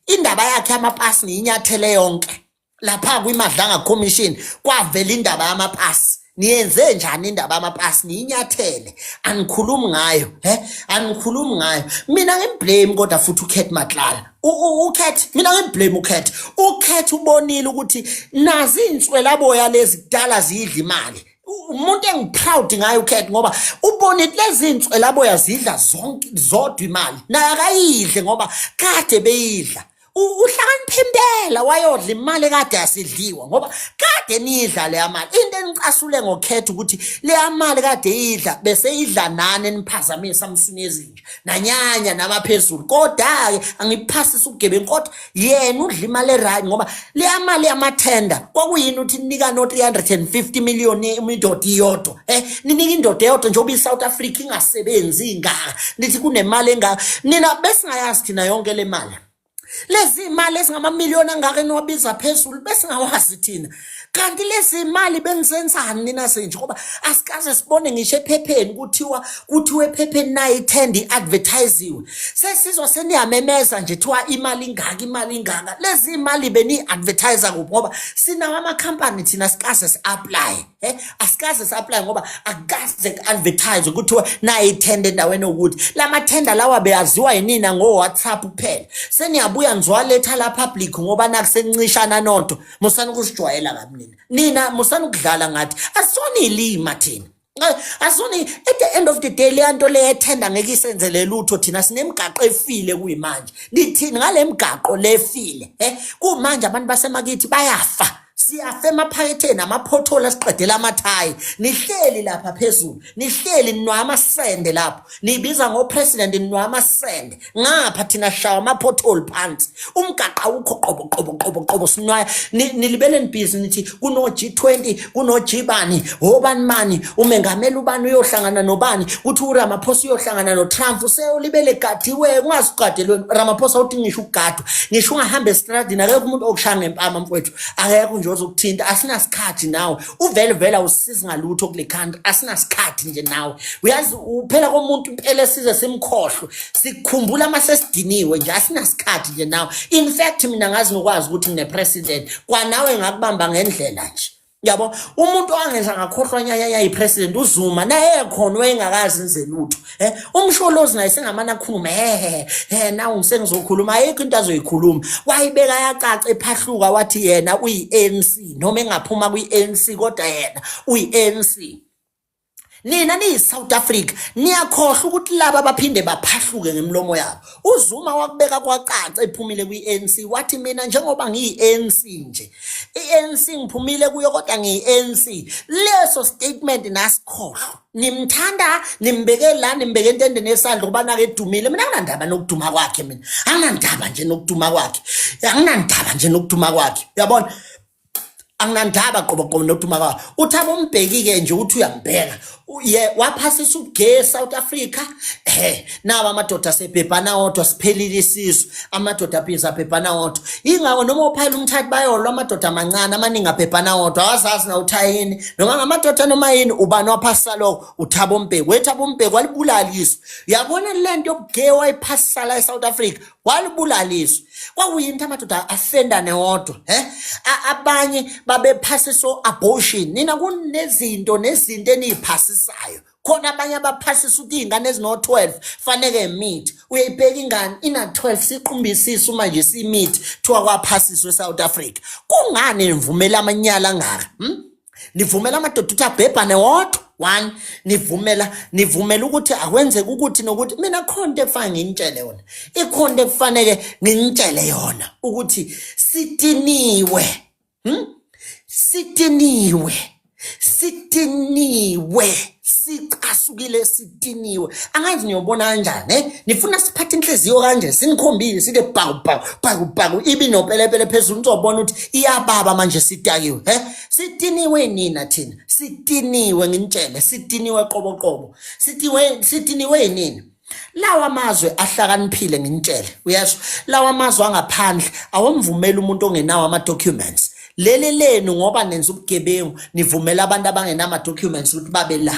indaba yakhe amapasi nginyathele yonke lapha kwimadlanga commission kwavela indaba yamapasi niyenze njani indaba yamapasi ninyathele anikhulumi ngayo anikhulumi ngayo mina ngimblame kodwa futhi uKhet Matlala uKhet mina ngimblame uKhet ubonile ukuthi nazi inswela boya lezi kudala zidla imali umuntu engiproud ngayo uKhet ngoba ubonile lezi inswela boya zidla zonke zodwa imali naye akayidle ngoba kade beyidla uhlakaniphindela wayodla imali kade yasidliwa ngoba kade nidla le mali into enicasule ngoKhet ukuthi le mali kade idla bese idla nani eniphazamisa amsunezinje nanyanya namaphezulu kodwa ke angiphasisa ugebengu kodwa yena udla imali eright ngoba le mali yamathenda kwakuyini uthi nika no 350 million imidodi iyodwa ninika indoda eyodwa njengoba iSouth Africa ingasebenzi ingaka nithi kunemali engaka nina besingayazi thina yonke le mali lezi imali ezingamamiliyoni angaka enobiza phezulu besingawazi thina kanti lezi imali benizenzani nina senje ngoba asikaze sibone ngisho ephepheni kuthiwe ephepheni nayi ithenda advertisiwe sesizwa seniyamemeza nje thiwa imali ingaka lezi imali beni advertise kuphi ngoba sinawo ama company thina sikaze si-apply asikaze si-apply ngoba akaze advertise kuthiwa nayi ithenda endaweni ukuthi lamathenda lawa beyaziwa yinina ngo WhatsApp kuphela seniyabuya nizwaletha la public ngoba nakusencishana nonto musana ukusijwayela kabi nina musana ukudlala ngathi asoni ilima thina asoni at the end of the day le nto le ethenda ngeke isenzele lutho thina sinemigaqo efile kuyimanje nithini ngale migaqo lefile kumanje abantu basemakithi bayafa siyafe emaphaketheni amaphotholo asiqedela amathayi nihleli lapha phezulu nihleli nwamasende lapho nibiza ngopresident nwamasende ngapha thina shawa amaphotholo phansi umgaqa ukho qobo sinwaya nilibele nibhizi nithi kuno G20 kuno Jibani obani mani umengameli ubani uyohlangana nobani kuthi uRamaphosa uyohlangana noTrump useyolibele gadiwe ungasiqadelwe Ramaphosa uthi ngisho ugadwa ngisho ungahambe estradini akekho umuntu okushaya ngempama mfowethu akekho nje ukuthinta asinasikhathi nawe uvele usiza ngalutho kule country asinasikhathi nje nawe uyazi uphela komuntu impela size simkhohlwe sikukhumbula masesidiniwe nje asinasikhathi nje nawe in fact mina ngazi nokwazi ukuthi ngine president kwanawe ngakubamba ngendlela nje yabo umuntu angenza ngakhohlwa nyanya yipresident uZuma naye khona wayengakazi nze lutho umsholozi naye sengamana akhuluma nawe ngisengizokhuluma ayikho into azoyikhuluma wayibeka yacaca ephahluka wathi yena uyi-ANC noma engaphuma kwi-ANC kodwa yena uyi-ANC nina niyi-South Africa niyakhohlwa ukuthi laba baphinde baphahluke ngemlomo yabo uZuma wakubeka kwacaca ephumile kwi-ANC wathi mina njengoba ngiyi-ANC nje i-ANC ngiphumile kuyo kodwa ngiyi-ANC leso statement nasikhohlwa nimthanda nimbeke la nimbeke entendeni yesandla ngoba nake edumile mina anginandaba nokuduma kwakhe mina anginandaba nje nokuduma kwakhe yabona anginandaba qobo nokuthuma uThabo Mbeki ke nje uthi uyambheka waphasisa ugesi South Africa nawa amadoda asebhebhana wodwa siphelile isizwe amadoda aphiza abhebhana wodwa ingawo noma uphayile umthathi bayolwa amadoda amancane amaningi abhebhana wodwa awazazi na uthayini noma ngamadoda noma yini ubani waphasisa lokho uThabo Mbeki weThabo Mbeki walibulaliswa yabona lento yobuge wayiphasisa la eSouth Africa walibulaliswa kwakuyini amadoda asendane wodwa abanye babephasiso abortion nina kunezinto eniyiphasisayo khona abanye abaphasisa ukuthi izingane ezino12 fanele meet uyayibheka ingane ina 12 siqumbisisa uma nje simeet thiwa kwaphasiswa eSouth Africa kungani nivumela amanyala ngaka nivumela amadoda ukuthi abhebhane wodwa one nivumela ukuthi akwenzeke ukuthi nokuthi mina khonto ekufanele ngintshele yona ikhonto ekufanele ngintshele yona ukuthi sitiniwe sicasukile sitiniwe angazi niyobona kanjani nifuna siphathe inhliziyo kanje sinikhombile sike bhaku ibi nopelepele phezulu nizobona ukuthi iyababa manje sitakiwe sitiniwe nina thina sitiniwe ngintshele sitiniwe qobo sitiniwe nina lawa amazwe ahlakaniphile ngintshele uyasho lawa amazwe angaphandle awomvumela umuntu ongenawo ama documents lele lenu ngoba nenza ubugebengu nivumela abantu abangenama documents ukuthi babe la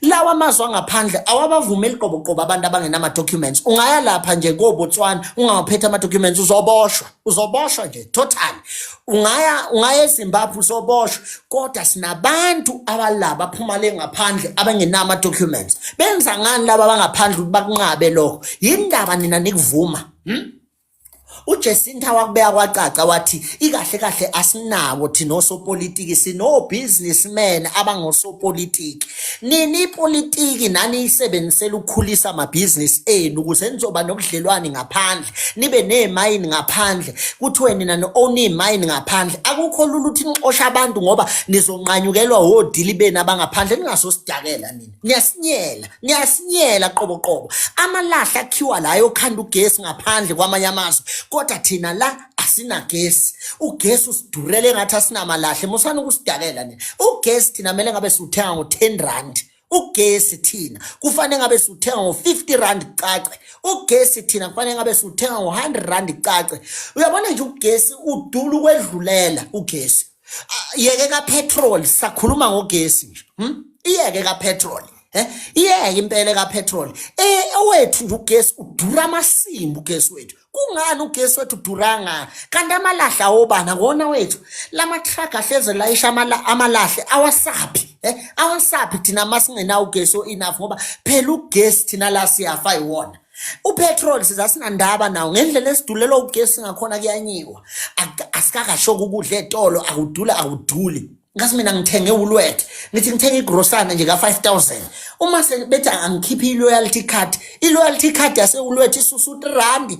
lawa amazwe angaphandle awabavumeli qobo abantu abangenama documents ungaya lapha nje koBotswana ungawaphethe ama documents uzoboshwa nje total ungaya eZimbabwe uzoboshwa kodwa sinabantu abalaba baphuma le ngaphandle abangenama documents benza ngani laba abangaphandle ukuthi bakunqabe lokho yindaba nina nikuvuma uJacinta wakubeka kwacaca wathi ikahle asinawo thina osopolitiki sino businessmen abangosopolitiki nini ipolitiki nani isebenzisela ukukhulisa ama business enu ukuze nizoba nobudlelwane ngaphandle nibe nemayini ngaphandle kuthiwe nina no-own imayini ngaphandle akukho lula ukuthi nixosha abantu ngoba nizonqanyukelwa odili benu abangaphandle ningasosidakela nina niyasinyela qobo amalahle akhiwa la yokhanda ugesi ngaphandle kwamanye amazwe kodwa thina la asina gesi ugesi usidurele ngathi asinamalahle musana ukusidakela nina ugesi thina mele ngabe siuthenga ngo10 rand ugesi thina kufanele ngabe siuthenga ngo50 rand cace ugesi thina kufanele ngabe siuthenga ngo100 rand cace uyabona nje ugesi udula ukwedlulela ugesi yeke ka petrol sakhuluma ngogesi nje iyeke ka petrol iyeke impela ka petrol owethu nje ugesi udura amasimbu ugesi wethu kungani ugesi wethu uduranga kanti amalahle awobana ngona wethu lama truck ahleze layisha amalahle awasaphi thina masingena ugesi enough ngoba phela ugesi thina la siyafa iwona upetrol sizasinandaba nawo ngendlela esidulela ugesi ngakhona kuyanyiwa asikakashoka ukudla etolo akuduli ngasi mina ngithenge uLwethe ngithi ngithenge igrosana nje ka5000 uma sebethi angikhiphi iloyalty card yaseUlwethe isusu 3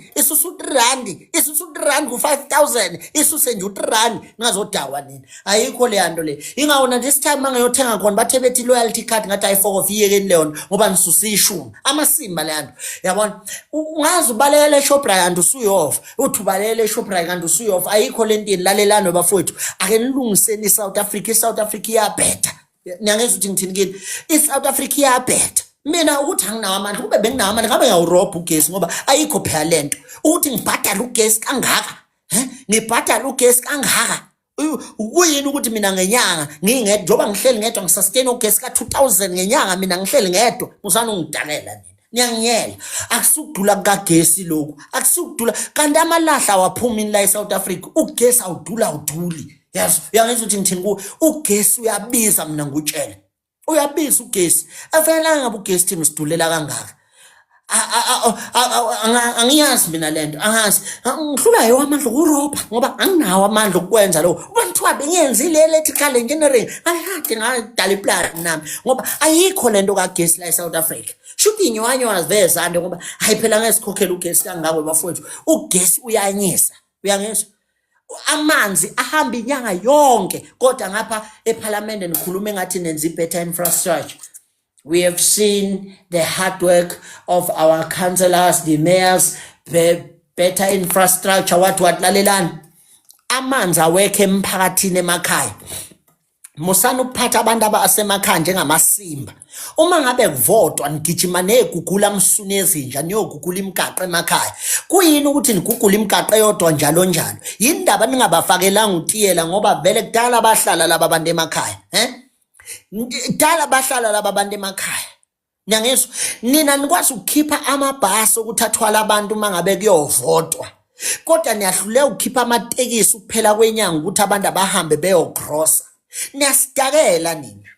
rand ku5000 isuse nje u3 rand ningazodawa nini ayikho le yanto le ingawona this time mangayothenga khona bathe bethi loyalty card ngathi ayi4 iyekeni leyo ngoba nisusa ishumi amasimba le yanto yabona ungazi ubalekele Shoprite usuyofa uthi ubalekele Shoprite kanti usuyofa ayikho lentini lalelano bafowethu ake nilungiseni South Africa iyabhetha niyangeza ukuthi ngithini kini iSouth Africa iyabhetha mina ukuthi anginawo amandla kube benginawo amandla ngabe ngiyawurobha ugesi ngoba ayikho phela lento ukuthi ngibhadala ugesi kangaka ngibhadala ugesi kangaka ukuyini ukuthi mina ngenyanga ngingedwa njoba ngihleli ngedwa ngisustain ugesi ka2000 ngenyanga mina ngihleli ngedwa usana ungidakela nina niyangiyela akusukudula kagesi lokho akusukudula kanti amalahla waphuma la eSouth Africa ugesi awuduli yazi uyangeza ukuthi ngithini ku ugesi uyabiza mina ngutshela uyabiza ugesi afanele ngabe ugesi thina sidulela kangaka angiyazi mina lento angazi ngihlula yiwo amandla ukurobha ngoba anginawo amandla okwenza lokho ubanthiwa bengiyenzile electrical engineering akade ngadala iplan nami ngoba ayikho lento kagesi la eSouth Africa shuthi inywanyo azivezande ngoba hayi phela ngesikhokhela ugesi kangako bafowethu ugesi uyanyisa uyangizwa amanzi ahamba inyanga yonke kodwa ngapha eParliament nikhuluma engathi nenza better infrastructure. We have seen the hard work of our councillors, the mayors, better infrastructure what lalelani amanzi awekho emphakathini emakhaya. Musana ukuphatha abantu abasemakhaya njengamasimba. Uma ngabe kuvotwa nigijima negugula amsuni ezinja niyogugula imigaqo emakhaya. Kuyini ukuthi nigugula imigaqo eyodwa njalo njalo? Yini indaba ningabafakelanga utiyela ngoba vele kudala bahlala laba bantu emakhaya, Kudala bahlala laba bantu emakhaya. Nyangizwa nina nikwazi ukukhipha amabhasi ukuthi athwala abantu mangabe kuyovotwa. Kodwa niyahluleka ukukhipha amatekisi ukuphela kwenyanga ukuthi abantu abahambe beyogrosa. Niyasidakela nina.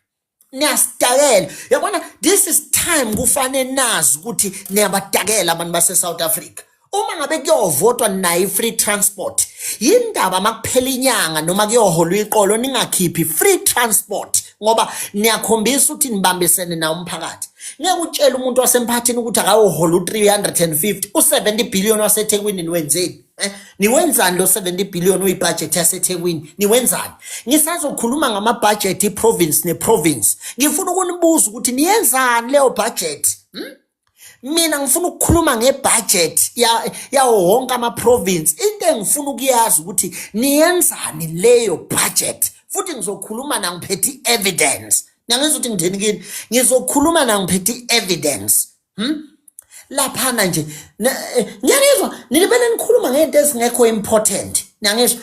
Niyasidakela. Yabona this is time kufanele nazi ukuthi niyabadakela abantu base South Africa. Uma ngabe kuyovotwa nayo free transport. Yindaba makuphela inyanga noma kuyoholwa iqolo ningakhiphi free transport ngoba niyakhombisa ukuthi nibambisene nawo umphakathi. Ngeke utshela umuntu wasemphakathini ukuthi akayohola u350 u70 billion waseThekwini niwenzeni? Niwenzani lo 70 billion uyibudget yaseThekwini? Niwenzani? Ngisazokhuluma ngama budget iprovince neprovince. Ngifuna ukunibuza ukuthi niyenzani leyo budget? Mina ngifuna ukukhuluma ngebudget yawo wonke ama province. Into engifuna ukuyazi ukuthi niyenzani leyo budget. Futhi ngizokhuluma na ngiphethe evidence. Nangizwe ukuthi ngitheni kini? Ngizokhuluma na ngiphethe evidence. Laphana nje ngiyanizwa nilibele nikhuluma ngento ezingekho important. Nangizwe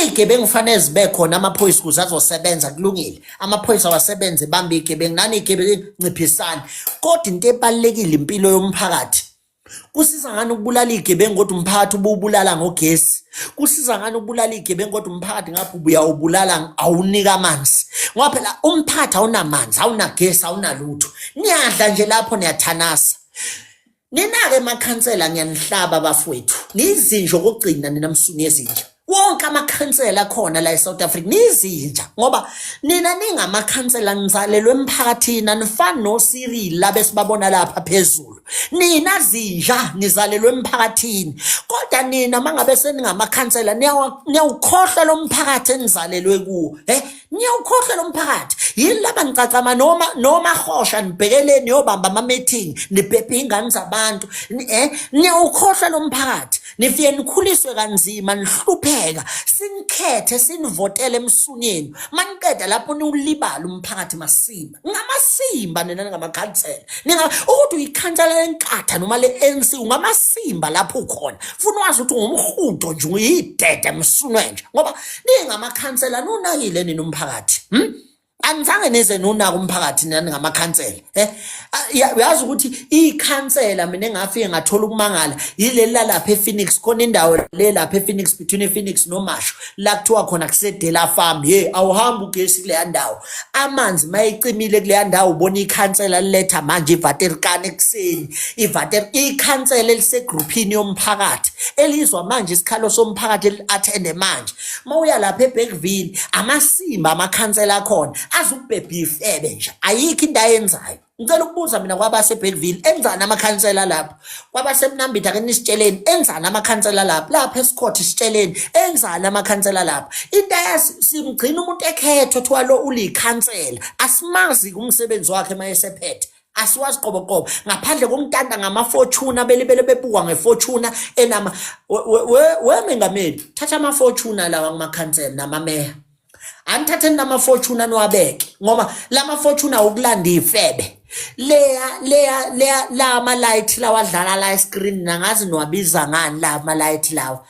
izigebengu kufanele zibe khona amaphoyisa ukuze azosebenza kulungile. Amaphoyisa awasebenze bambe izigebengu nani izigebengu nciphisana. Kodwa into ebalekile impilo yomphakathi. Kusiza ngani ukubulala izigebengu kodwa umphakathi ubulala ngogesi? Kusiza ngani ukubulala izigebengu kodwa umphakathi ngapha uyawubulala awunika amanzi? Ngoba phela umphakathi awunamanzi, awunagesi, awunalutho. Niyadla nje lapho niyathanasa. Nina-ke emakhansela ngiyanihlaba bafowethu. Nizinja okugcina nina msuni ezinja. Wonke amakhansela khona la eSouth Africa nizinja ngoba nina ningamakhansela nizalelwe emphakathini anifani noCyril labe sibabona lapha phezulu. Nina zinja nizalelwe emphakathini. Kodwa nina mangabe seningamakhansela niyawukhohlwa lo mphakathi enizalelwe kuwo. Niyawukhohlwa lo mphakathi. Yini laba ngicacama noma hosha nibhekeleni niyobamba ama meeting nibhebhe ingane zabantu. Niyawukhohlwa lo mphakathi. Nifike nikhuliswe kanzima nihlupheka sinikhethe sinivotele emsunyeni maniqeda lapho niwulibala umphakathi masimba ngamasimba nina ngamakhansela ukuthi uyikhansela lenkatha noma le-ANC ungamasimba lapho ukhona funa wazi ukuthi ungumhudo nje uyidede emsunweni ngoba ningamakhansela nunakile nina umphakathi anizange nize nunaka umphakathi nani ngamakhansela uyazi ukuthi ikhansela mina engafike ngathola ukumangala yileli lapha ePhoenix khona indawo le lapha ePhoenix between ePhoenix noMashu la kuthiwa khona kusedela farm awuhamba ugesi kule ndawo amanzi mayicimile kule ndawo ubona ikhansela liletha manje ivaterikani ekseni ikhansela elisegroupini yomphakathi elizwa manje isikhalo somphakathi attende manje mawuya lapha eBergville amasimba amakhansela akhona azubhebha ifebe nje ayikho into ayenzayo. Ngicela ukubuza mina kwabaseBergville enzani amakhansela lapho kwabaseMnambitha ke nisitsheleni enzani amakhansela lapho eScott isitsheleni enzani amakhansela lapho into yazi simgcina umuntu ekhethwe thiwa lo ulikhansela asimazi umsebenzi wakhe mayesephethe asiwazi qobo ngaphandle komntanda ngamafortune abelibele bebukwa ngefortune enama wemengameli thatha amafortune lawa ngamakhansela namameya anithatheni namafortune anwabeke ngoba lama fortune awukulanda ifebe la ama light lawa adlala la screen nangazi niwabiza ngani la ama light lawa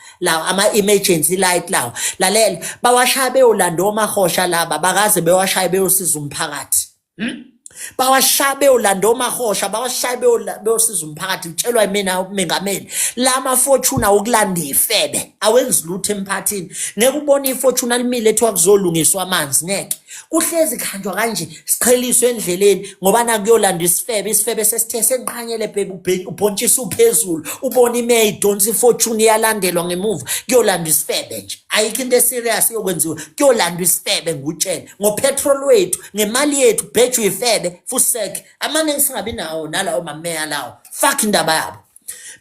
ama emergency light lawa lalela bawashaya beyolanda omahosha laba bakaze bewashaya beyosiza umphakathi bawashaya beyolanda omahosha bawashaya beyosiza umphakathi utshelwa mina umengameli lama fortune awukulanda ifebe awenzi lutho emphakathini ngeke ubone ifortune alimile ethiwa kuzolungiswa amanzi ngeke kuhlezi khanjwa kanje siqheliswe endleleni ngoba nakuyolanda isifebe sesithe senqanyele bhebe ubhontshisa uphezulu ubona imeya idonsa ifortune yalandelwa ngemuva kuyolanda isifebe nje ayikho into eserious yokwenziwa kuyolanda isifebe ngutshela ngopetrol wethu ngemali yethu bhejwe ifebe fuseke amane singabi nawo nalawo mameya lawo fuck indaba yabo.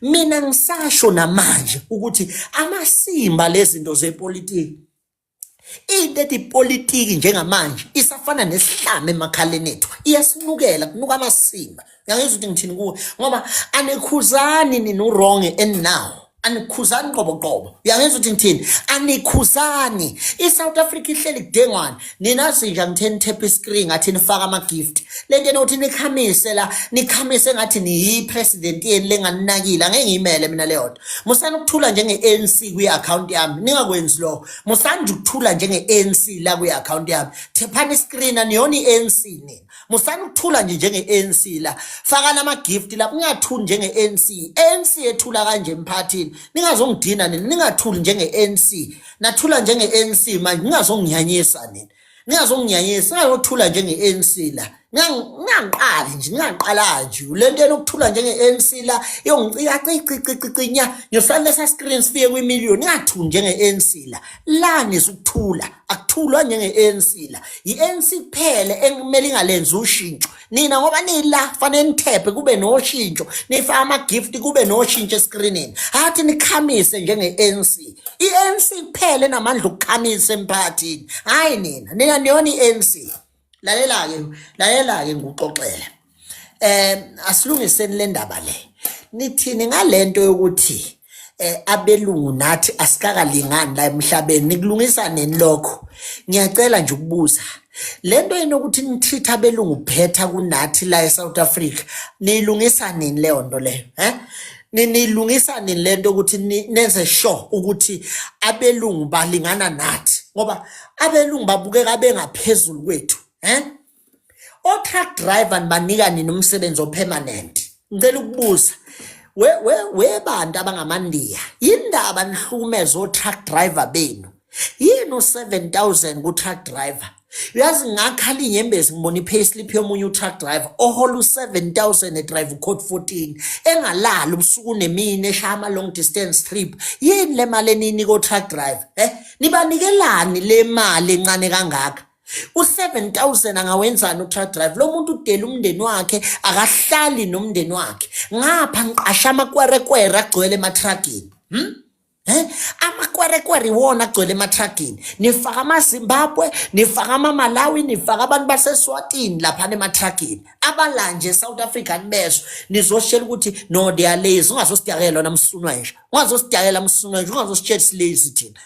Mina ngisasho namanje ukuthi amasimba lezinto zepolitiki into ethi politiki njengamanje isafana nesihlame emakhaleni ethu iyasinukela kunuka amasimba ngiyangizwa ukuthi ngithini kuwe ngoba anekhuzani nini wrong and now anikhuzani qobo uyangizwa ukuthi ngithini anikhuzani iSouth Africa ihleli kudengwane ninazi nje ngitheni tap iscreen ngathi nifaka ama gift lento enokuthi nikhamise ngathi niyi president yeni lenganinakile angeke ngiyimele mina leyo nto musana ukuthula njenge ANC kwi account yami ningakwenzi lo musanje ukuthula njenge ANC la kwi account yami thephani iscreen aniyona iANC nina musana ukuthula nje njenge ANC la faka nama gift lapho ningathuli njenge ANC ethula kanje emphakathini ningazongidina nini ningathuli njenge ANC nathula njenge ANC manje ningazonginyanyisa nini ningazonginyanyisa ngayothula njenge ANC la ngingaqala nje lento enokuthula njenge ANC la yongicicinya ngiyosala lesa screen sifike kwi-million ningathuli njenge ANC la nisukuthula akuthulwa njenge ANC la i-ANC kuphele ekumele ingalenzi ushintsho nina ngoba nila fanele nithephe kube noshintsho nifaka ama-gift kube noshintsho escreenini athi nikhamise njenge-ANC i-ANC kuphele namandla okukhamisa emphakathini hayi nina niyona i-ANC lalela-ke nguxoxela asilungiseni le ndaba le nithini ngalento yokuthi abelungu nathi asikakalingani la emhlabeni nikulungisa nini lokho ngiyacela nje ukubuza lento enokuthi nitreat abelungu better kunathi la eSouth Africa niyilungisa nini leyo nto leyo nilungisa nini lento ukuthi nenze sure ukuthi abelungu balingana nathi ngoba abelungu babukeka bengaphezulu kwethu o-truck driver nibanika nini umsebenzi opermanent ngicela ukubuza webantu abangamandiya yindaba nihlukumeza o-truck driver benu yini u-7,000 ku-truck driver uyazi ngakhala inyembezi ngibona i-payslip yomunye u-truck driver ohola u-7,000 edrive ucode 14 engalali ubusuku nemini eshaya ama-long distance trip yini le mali eninika o-truck driver nibanikelani le mali encane kangaka u-7,000 angawenzani u-truck driver lo muntu udele umndeni wakhe akahlali nomndeni wakhe ngapha ngiqasha amakwerekwere agcwele ematragini amakwerekwere iwona agcwele ematragini nifaka amaZimbabwe nifaka amaMalawi nifaka abantu baseSwatini laphana ematragini abalanje eSouth Africa nibeso nizoshela ukuthi no they are lazy ungazosityakela namsunwa nje ungazosityakela msunwa nje ungazositshela lazy thina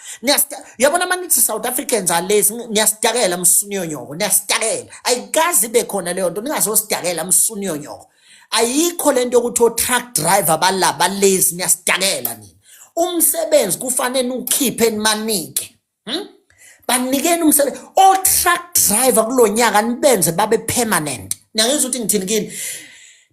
uyabona manithi South Africans are lazy niyasityakela msunyonyoko niyasityakela ayikazi ibe khona leyo nto ningazosityakela msunyonyoko ayikho lento yokuthi o-truck driver balaba lazy niyasityakela nini umsebenzi kufanele ukhiphe nimanike banikeni umsebenzi o-truck driver kulonyaka nibenze babe permanent ngiyangizwa ukuthi ngithini kini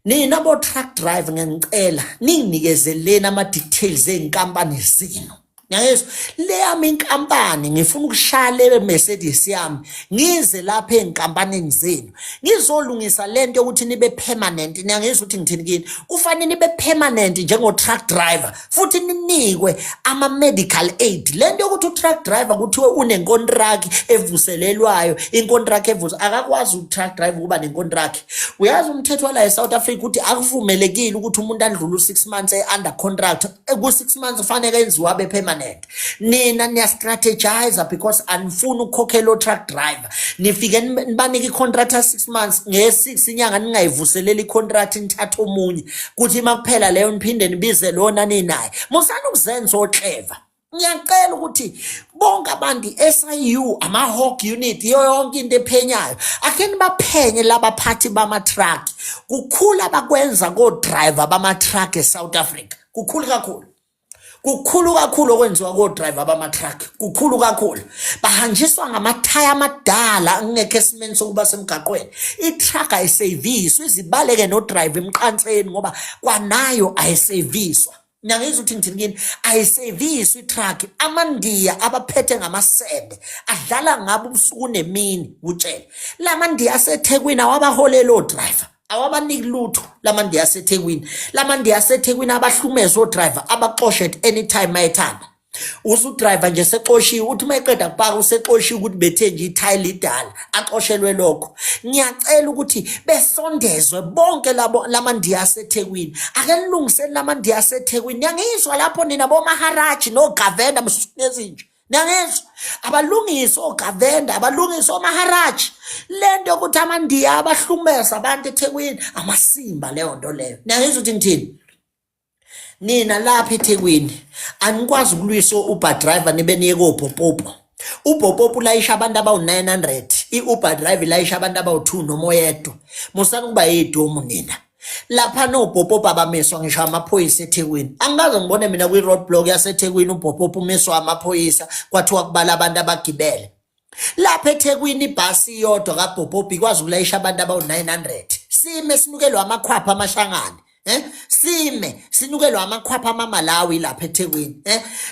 nina bo-truck driver ngiyangicela ninginikezeleni ama-details ey'nkampani zenu ngiyangizwa leyami inkampani ngifuna ukushaya le Mercedes yami ngize lapha ey'nkampanini zenu ngizolungisa lento yokuthi nibe permanent ngiyangizwa ukuthi ngithini kini kufanele nibe permanent njengo-truck driver futhi ninikwe ama-medical aid lento yokuthi u-truck driver kuthiwe unenkontrakhi evuselelwayo inkontrakhi akakwazi u-truck driver ukuba nenkontrakhi uyazi umthetho wala eSouth Africa ukuthi akuvumelekile ukuthi umuntu andlule u-6 months e-under contract ku-6 months kufanele enziwe abe permanent nina niyastrategize because anifuni ukukhokhela o-truck driver nifike nibanike i-contract ya-6 months nge-6 inyanga ningayivuseleli i-contract nithathe omunye kuthi makuphela leyo niphinde nibize lona ninaye musana ukuzenza o-clever ngiyacela ukuthi bonke abantu SIU ama-hawk unit yonke into ephenyayo akhe nibaphenye labaphathi bama-truck kukhulu abakwenza ko-driver bama-truck eSouth Africa kukhulu kakhulu okwenziwa ko-driver bama-truck kukhulu kakhulu bahanjiswa ngamathaya amadala angekho esimeni sokuba semgaqweni i-truck ayiseviswa izibaleke no-driver emqanseni ngoba kwanayo ayiseviswa ngiyangizwa ukuthi ngithini kini ayiseviswa i-truck amandiya abaphethe ngamasende adlala ngabo ubusuku nemini kutshele la mandiya aseThekwini awabaholela o-driver awabaniki lutho lamandiya aseThekwini lamandiya aseThekwini abahlumeza o-driver abaxoshe at any time mayethanda usu-driver nje seqoshiwe uthi mayeqeda kupaka useqoshiwe ukuthi bethe nje ithayi lidala axoshelwe lokho ngiyacela ukuthi besondezwe bonke labo lamandiya aseThekwini ake nilungiseni lamandiya aseThekwini ngiyangizwa lapho nina bomaharaji nogavenda msunezinje ngiyangizwa abalungisi ogavenda abalungisi omaharaji lento yokuthi amandiya abahlumeza abantu eThekwini amasimba leyo nto leyo ngiyangizwa ukuthi ngithini nina lapha eThekwini anikwazi ukulwisa uber driver nibe niye koBhopopo. uBhopopo ulayisha abantu abawu-900, i-Uber drive ilayisha abantu abawu-2 noma oyedwa. Musani kuba yidomu nina. Lapha noBhopopo abamiswa ngisho amaphoyisa eThekwini. Angikaze ngibone mina kwi-roadblock yaseThekwini uBhopopo umiswa amaphoyisa kwathiwa kubala abantu abagibele. Lapha eThekwini ibhasi iyodwa kaBhopopo ikwazi ukulayisha abantu abawu-900. Sime sinukelwa amakhwapha amashangane. Sime sinukelwa amakhwapha amamalawi lapha eThekwini.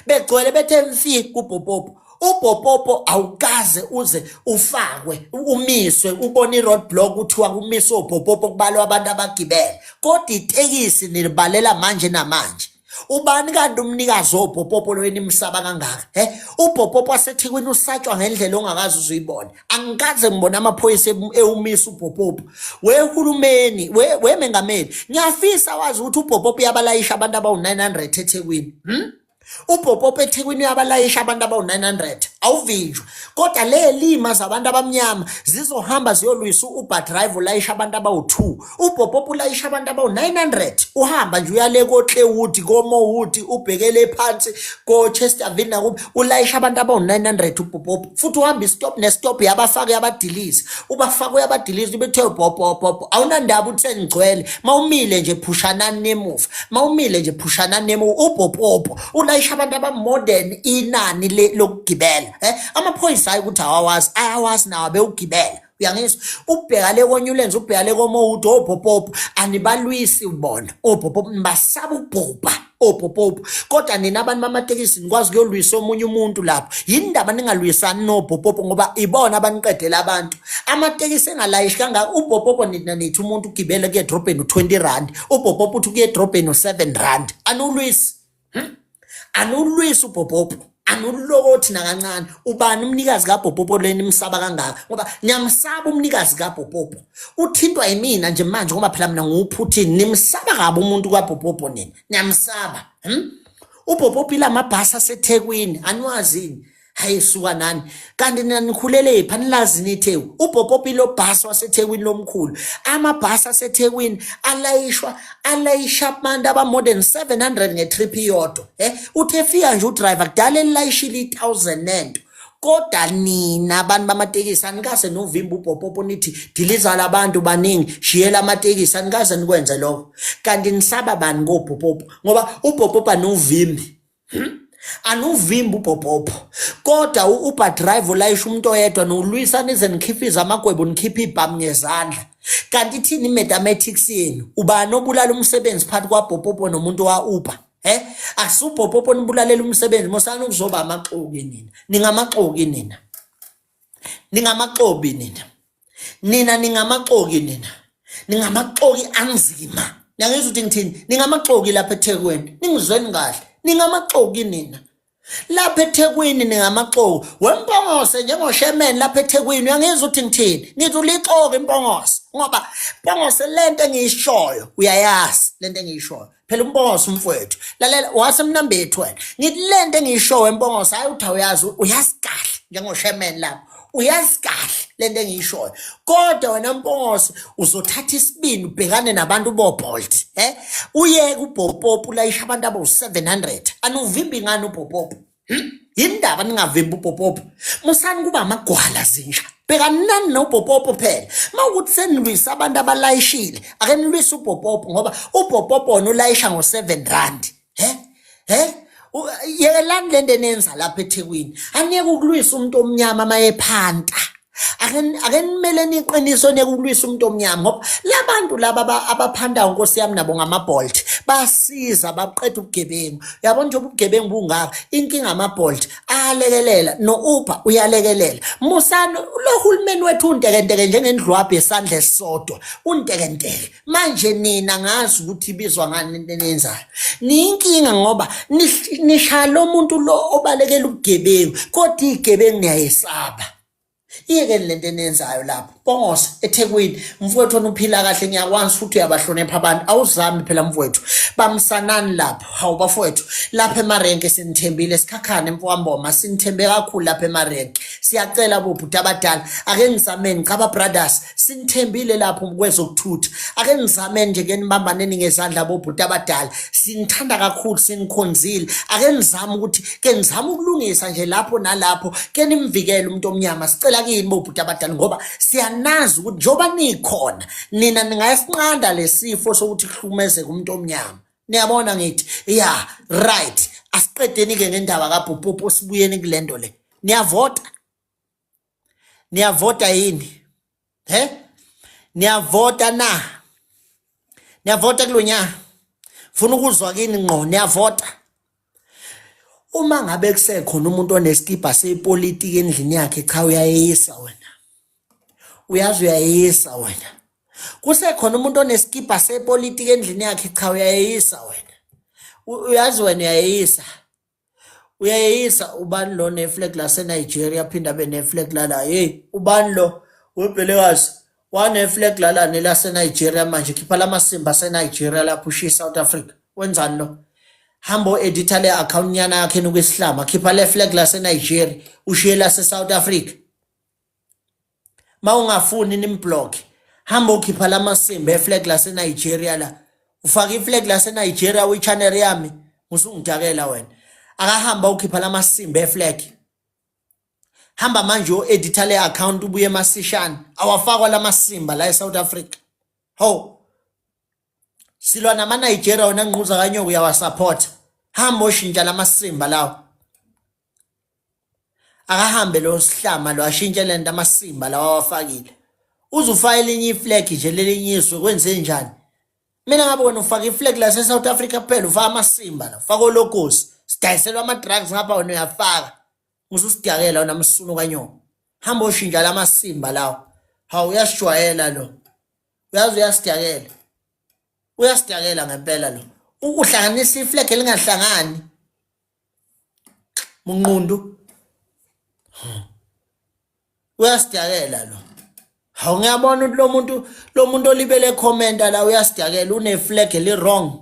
Begcwele bethe mfi kuBhopopo. uBhopopo awukaze uze ufakwe umiswe ubone i-roadblock kuthiwa kumiswe uBhopopo kubalwa abantu abagibele. Kodwa itekisi nilibalela manje namanje. Ubani kanti umnikazi woBhopopo lweni imsaba kangaka? uBhopopo waseThekwini usatshwa ngendlela ongakazi uzuyibona. Angikaze ngibona amaphoyisa ewumisa uBhopopo. Wehulumeni, wemengameli, ngiyafisa wazi ukuthi uBhopopo uyabalayisha abantu abawu-900 eThekwini. uBhopopo eThekwini uyabalayisha abantu abawu-900 awuvinjwa. Kodwa lelima zabantu abamnyama zizohamba ziyolwisa u-Uber drive ulayisha abantu abawu-2. uBhopopo ulayisha abantu abawu-900 uhamba nje uyale koClearwood koMowood ubhekele phansi koChesterville nakubo ulayisha abantu abawu-900 uBhopopo. Futhi uhamba istop nestop yabafake yabadilizi ubafake yabadilizi bethe Bhopopo awunandaba uthe ngigcwele mawumile nje phushanani nemuva mawumile nje phushanani nemuva. uBhopopo ulayisha abantu abamodern inani lokugibela. Amaphoyisa ayi ukuthi ayawazi nawo bewugibela. Uyangizwa? Ubheka le koNewlands ubheka le koMowood oBhopopo anibalwisi ubona. oBhopopo nibasaba ukubhubha oBhopopo. Kodwa nina abantu bamatekisi nikwazi ukuyolwisa omunye umuntu lapho. Yini ndaba ningalwisani noBhopopo ngoba ibona abaniqedela abantu. Amatekisi engalayishi kangaka uBhopopo nina nithi umuntu ugibele kuye edrobheni u20 rand. uBhopopo uthi kuye edrobheni u7 rand. Anulwisi. Anulwisi uBhopopo. Anulokothi nakancane. Ubani umnikazi kaBhopopo leni imsaba kangaka? Ngoba ngiyamsaba umnikazi kaBhopopo. Uthintwa yimina nje manje ngoba phela mina nguPutin. Nimsaba kabi umuntu kaBhopopo nina. Ngiyamsaba. uBhopopo ilamabhasi aseThekwini anwazini. Hayi suka nani. Kanti nina nikhulele pha nilazi nithewu. uBhopopo lo bhasi waseThekwini lomkhulu. Amabhasi aseThekwini alayisha abantu aba more than 700 ngetrip iyodwa. Uthe fika nje udriver kudala elayishile 1000 nento. Kodwa nina abantu bamatekisi anikaze novimba uBhopopo nithi diliza labantu baningi shiyela amatekisi anikaze nikwenze lokho. Kanti nisaba bani ngoBhopopo ngoba uBhopopo anovimbi. Anuvimba uBhopopo. Kodwa u-Uber drive ulayisha umuntu oyedwa nolwisa nize nikhifiza amagwebo nikhipha ibhamu ngezandla. Kanti thini mathematics yenu? Ubani obulala umsebenzi phakathi kwaBhopopo nomuntu wa-Uber? AkusuBhopopo nibulalela umsebenzi mosana ukuzoba amaxoki nina. Ningamaxoki nina. Ningamaxobi nina. Ningamaxoki nina. Ningamaxoki anzima. Ngiyangizwa ukuthi ngithini? Ningamaxoki lapha eThekwini. Ningizweni kahle. Ningamaxoki nina. Lapha eThekwini ningamaxoki. Wempongose njengoSherman lapha eThekwini uyangizwa ukuthi ngithini? Ngithi ulixoki impongose. Ngoba impongose lento engiyishoyo uyayazi lento engiyishoyo. Phela umpongose umfowethu. Lalela wasemnambethu wena. Ngithi lento engiyishoyo impongose hayi uthi awuyazi uyazi kahle njengoSherman lapha. Uyazi kahle lento engiyishoyo. Kodwa wena mpongose uzothatha isibini ubhekane nabantu boBolt. Uyeke uBhopopo ulayisha abantu abawu-700. Anuvimbi ngani uBhopopo? Yindaba ningavimbi uBhopopo. Musani kuba amagwala zinja. Bhekanani noBhopopo phela. Mawukuthi senilwisa abantu abalayishile ake nilwise uBhopopo ngoba uBhopopo wona ulayisha ngo7 rand. Yekelani lento enenza lapha eThekwini. Angeke ukulwisa umuntu omnyama mayephanta. Ake nimele niqiniso nekulwisa umuntu omnyama ngoba labantu laba abaphanda Nkosi yami nabo ngamaBolt basiza baqeda ubugebengu. Yabona nje ubugebengu bungaka inkinga amaBolt ayalekelela noUber uyalekelela. Musani lo hulumeni wethu untekenteke njengendlwabhe esandla esisodwa untekenteke. Manje nina ngazi ukuthi ibizwa ngani into enenzayo. Ninkinga ngoba nishaya lo muntu lo obalekela ubugebengu kodwa igebengu niyayesaba. Iyeke lento enenzayo lapho. Mpongose eThekwini mfowethu onuphila kahle ngiyakwazi futhi uyabahlonipha abantu awuzami phela mfowethu. bamsanani lapho. Hawu bafowethu, lapha emarenke sinithembile sikhakhane Mfowamboma, sinithembe kakhulu lapha emarenke. Siyacela bobhuti abadala, ake nizameni Qaba Brothers, sinithembile lapho kwezokuthutha. Ake nizameni nje ke nibambaneni ngezandla bobhuti abadala. Sinithanda kakhulu, sinikhonzile. Ake nizame ukuthi ke nizame ukulungisa nje lapho nalapho, ke nimvikele umuntu omnyama. Sicela kini bobhuti abadala ngoba siyanazi ukuthi njoba nikhona nina ningayisinqanda lesifo sokuthi kuhlukumezeke umuntu omnyama. Niyabona ngithi yeah right, asiqedeni ke ngendaba kaBhubhubhu sibuyeni kulento le. Niyavota yini? Niyavota na? Niyavota kulonyaka? Funa ukuzwa kini ngqo, niyavota? Uma ngabe kusekhona umuntu onesikipa sepolitiki endlini yakhe, cha uyayisa wena. Uyazi uyayisa wena. Kusekhona umuntu onesikipa sepolitiki endlini yakhe, cha uyayisa wena. Uyazi wena uyayisa. Uyayisa ubani lo neflag la seNigeria phinda beneflag la hey ubani lo webhelekazi waneflag la nela seNigeria manje khipha lamasimba seNigeria lapho ushiya South Africa. Wenzani lo? Hambo editor le account nyana yakhe nokwesihlama khipha le flag la seNigeria ushiye la seSouth Africa. Mawungafuni nimblock, hamba ukhipha lamasimba eflag la seNigeria la. Ufaka iflag la seNigeria kwichannel yami, usungidakela wena. Akahamba ukhipha lamasimba eflag. Hamba manje editor le account ubuye masishana awafakwa lamasimba la eSouth Africa. Ho. Silwa nama Nigeria wena ngquza kanyoka uyawasupport. Hamba oshintsha lamasimba lawo. Akahambe lo sihlama lo ashintshe lento amasimba lawa awafakile. Uzufaka elinye iflag nje lelinyiswe kwenze njani? Mina ngabe wena ufaka iflag la eSouth Africa kuphela ufaka amasimba la, ufaka ologosi. Sidayiselwa ama drugs ngapha wena uyafaka. Ususidakela wena msunu kanyoka. Hamba oshintsha lamasimba lawo. Hawu uyasijwayela lo. Uyazi uyasidakela. Uyasidakela ngempela lo. Ukuhlanganisa iflag elingahlangani. Munqundu. Uyasidakela lo. Hawu ngiyabona ukuthi lo muntu olibele commenta la uyasidakela une flag eli wrong.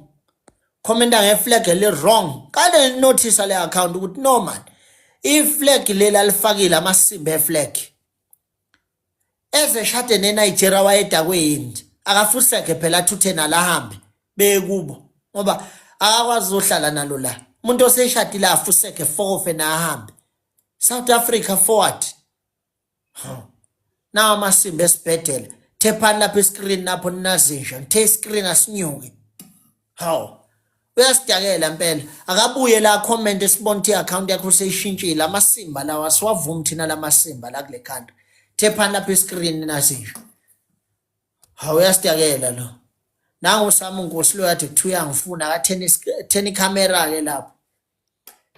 Commenta ngeflag eli wrong. Kade notice le account ukuthi no man. Iflag lela alifakile amasimba eflag. Eze shade neNigeria wayeda kweyindi. Akafuseke phela thuthena la hambe bekubo. Ngoba akakwazi uhlala nalo la. Umuntu oseshadile afuseke fofe na ahambe. South Africa forward. Nawa amasimba esibhedlela. Thephani lapha escreen lapho ninazinja. Ngithe screen asinyuke. Hawu. Uyasidakela impela. Akabuye la comment esibona ukuthi i-account yakho seyishintshile amasimba lawa siwavumi thina lamasimba la kule country. Thephani lapha escreen nazinja. Hawu uyasidakela lo. Nangu sami Nkosi lo yathi kuthiwa ngifuna ka tennis camera ke lapho.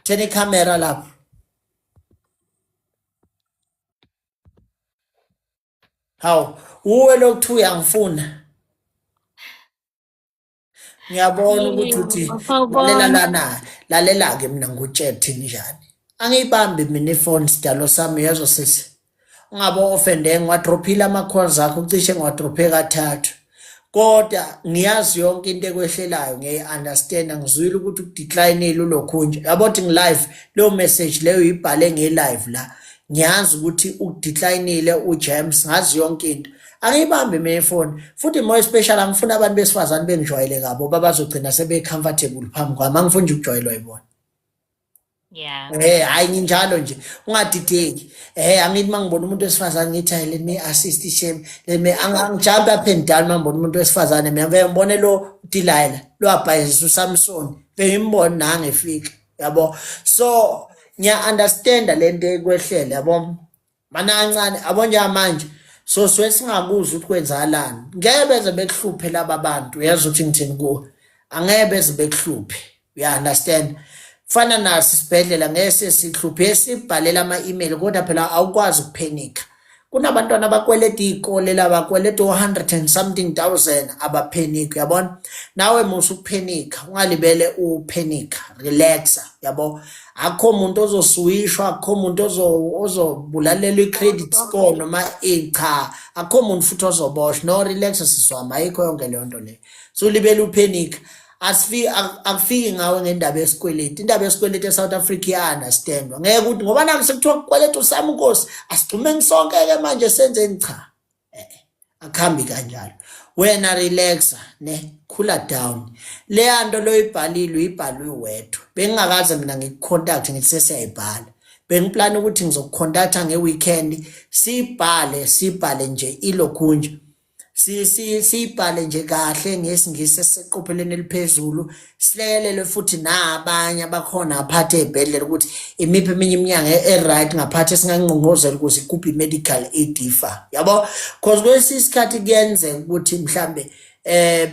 Tennis camera lapho. Hawu uwe lokuthu uyangifuna. Ngiyabona ukuthi lalela ke mina ngutshethe njani. Angiyibambi mina ifone sidalo sami yazo sisi. Ungabo offende ngiwadrophile ama calls akho ucishe ngiwadrophe kathathu. Kodwa ngiyazi yonke into ekwehlelayo ngiyaunderstand ngizwile ukuthi ukudeclineile ulokhunje. Yabothi ngi-live leyo message leyo uyibhale nge-live la. Ngiyazi ukuthi ukudeclineile uJames ngazi yonke into. Angiyibambi mina ifone futhi more special angifuna abantu besifazane bengijwayele kabo babazogcina sebe comfortable phambi kwami angifuni nje ukujwayelwa yibona. Yeah. Hayi nginjalo nje ungadideki. Angithi mangibona umuntu wesifazane ngithi hayi let me assist shame let me angijump up and down mangibona umuntu wesifazane mina ngibone lo Delilah lo abhayisa uSamson bengimbona nange efika yabo. So ngiya understand lento ekwehlele yabo mana kancane abonja manje. So singabuza ukuthi kwenzakalani. Ngeke beze bekuhluphe laba bantu uyazi ukuthi ngithini ku angeke beze bekuhluphe. You understand? Fana nasi sibhedlela ngeke sihluphe sibhalela ama-email kodwa phela awukwazi ukuphenika. Kunabantwana abakweleta izikole laba kweleta 100 and something thousand abaphenika yabona. Nawe musu ukuphenika ungalibele uphenika relaxa yabo. Akho umuntu ozoswishwa akho umuntu ozobulalela i-credit score noma cha akho umuntu futhi ozoboshwa no relax siswama ayikho yonke leyo nto le. So libele uphenika akufiki ngawe ngendaba yesikweleti. Indaba yesikweleti eSouth Africa iya-understandwa. Ngeke ukuthi ngoba naku sekuthiwa kukweleta usami Nkosi, asigxumeni sonke-ke manje senzeni cha. Akuhambi kanjalo. Wena relaxa ne, cooler down. Leya nto loyibhalile uyibhalwe wedwa. Bengingakaze mina ngikucontact ngithi sesiyayibhala. Bengiplana ukuthi ngizokucontacta ngeweekend sibhale nje ilokhunje. Sibhale nje kahle ngesingisi esiseqophelweni eliphezulu, silekelele futhi nabanye abakhona aphathe ezibhedlela ukuthi imiphi eminye iminyango right ngaphathe esingangqongqozela ukuze ikuphi medical aid ifa, yabo, because kwesinye isikhathi kuyenzeka ukuthi mhlambe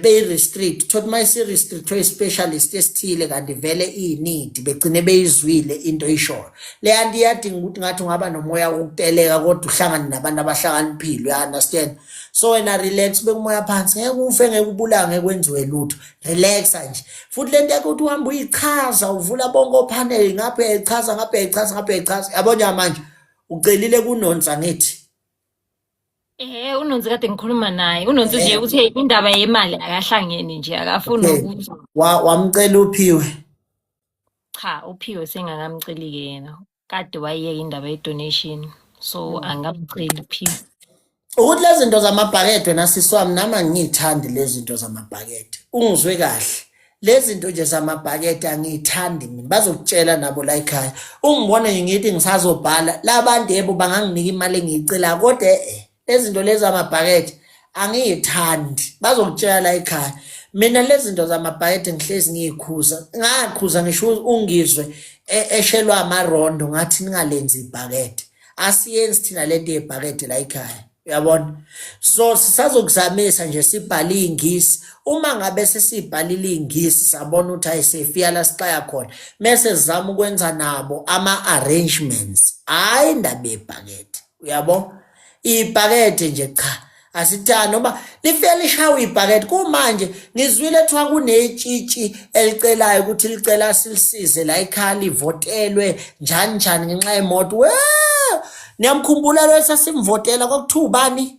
beyi-restrict thothi uma isi-restrictwe i-specialist esithile kanti vele iyi-need begcine beyizwile into ishoyo. Leya nto iyadinga ukuthi ngathi ungaba nomoya wokuteleka kodwa uhlangane nabantu abahlakaniphile, uya-understand? So wena relax, bekumoya phansi, ngeke ufe, ngeke ubulawe, ngeke kwenziwe lutho. Relaxa nje. Futhi lento ukuthi uhambe uyichaza, uvula bonke ophaneli, ngapha uyayichaza, ngapha uyayichaza, ngapha uyayichaza. Yabo manje ucelile kuNonsa ngithi. uNonsi kade ngikhuluma naye. uNonsi nje ukuthi indaba yemali akahlangene nje, akafuni ukuzwa. Wamcela uPhiwe? Cha, uPhiwe sengakamceli-ke yena. Kade wayiyeka indaba ye-donation. So angamceli uPhiwe. Ukuthi lezi zinto zamabhakede wena sisi wami, nami angiyithandi lezi zinto zamabhakede. Ungizwe kahle. Lezi zinto nje zamabhakede angiyithandi mina. Bazokutshela nabo la ekhaya. Ungibona nje ngithi ngisazobhala, labantu yebo banganginika imali engiyicela kodwa lezi zinto lezi zamabhakede angiyithandi. Bazokutshela la ekhaya. Mina lezi zinto zamabhakede ngihlezi ngiyikhuza. Ngakhuza ngisho ungizwe eshelwa amarondo ngathi ningalenzi ibhakede. Asiyenzi thina lento yebhakede la ekhaya. Uyabona? So sisazokuzamisa nje sibhale ingisi. Uma ngabe sesibhalile ingisi sabona ukuthi ayisefika la siqaya khona, mase sizama ukwenza nabo ama-arrangements. Hayi indaba yebhakede. Uyabo? Ibhakede nje cha. Asithani noma lifike lishawe ibhakede. Kumanje ngizwile ethiwa kunetshitshi elicelayo ukuthi licela silisize la ekhaya livotelwe njani njani ngenxa yemoto. Niyamkhumbula lo esasimvotela kwakuthiwa ubani?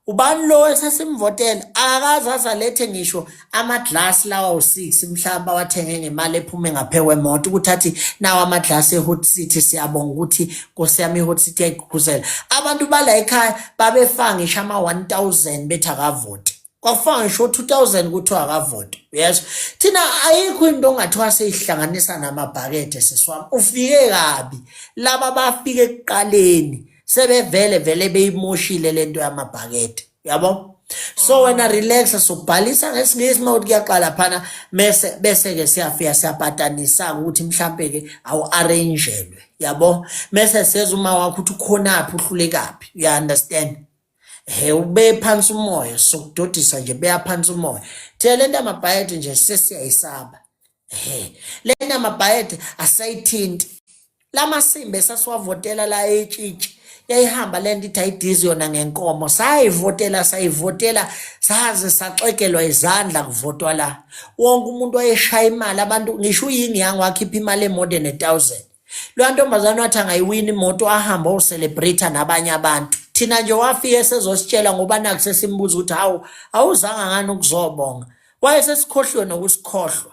Ubani lo esasimvotela? Akaze azalethe ngisho amaglasi lawa u6 mhlawumbe wathenge ngemali ephume ngaphe kwemoto ukuthi athi nawo amaglasi eHot City, siyabonga ukuthi Nkosi yami iHot City yayigqugquzela. Abantu bala ekhaya babefanga ngisho ama-1000 bethi akavote. Kwafanga ngisho 2000 kuthiwa akavote. Yes. Thina ayikho into ongathiwa seyihlanganisa namabhakede sesiwami. Ufike kabi. Laba bafike ekuqaleni sebevele beyimoshile lento yamabhakede. Yabo? So wena relaxa, sobhalisa ngesingisi mawuthi kuyaqala phana bese ke siyafika siyapatanisa ukuthi mhlambe ke awu-arrangelwe. Yabo? Mese seza uma wakho ukuthi ukhonaphi uhlulekaphi. You understand? Ube phansi umoya, sokudodisa nje beya phansi umoya. Thina lento yamabhakede nje sesiyayisaba. Lento yamabhakede asayithinti. Lamasimbe sasiwavotela la etshitshi. Yayihamba lento ithi ayidizi yona ngenkomo. Sayivotela saze saxekelwa izandla kuvotwa la. Wonke umuntu wayeshaya imali, abantu ngisho uyini yangu wakhipha imali more than 1000. Lo ntombazana wathi angayiwini imoto ahamba ocelebrate nabanye abantu. Thina nje wafike sezositshela ngoba naku sesimbuza ukuthi awuzanga ngani ukuzobonga. Wayesesikhohliwe nokusikhohlwa.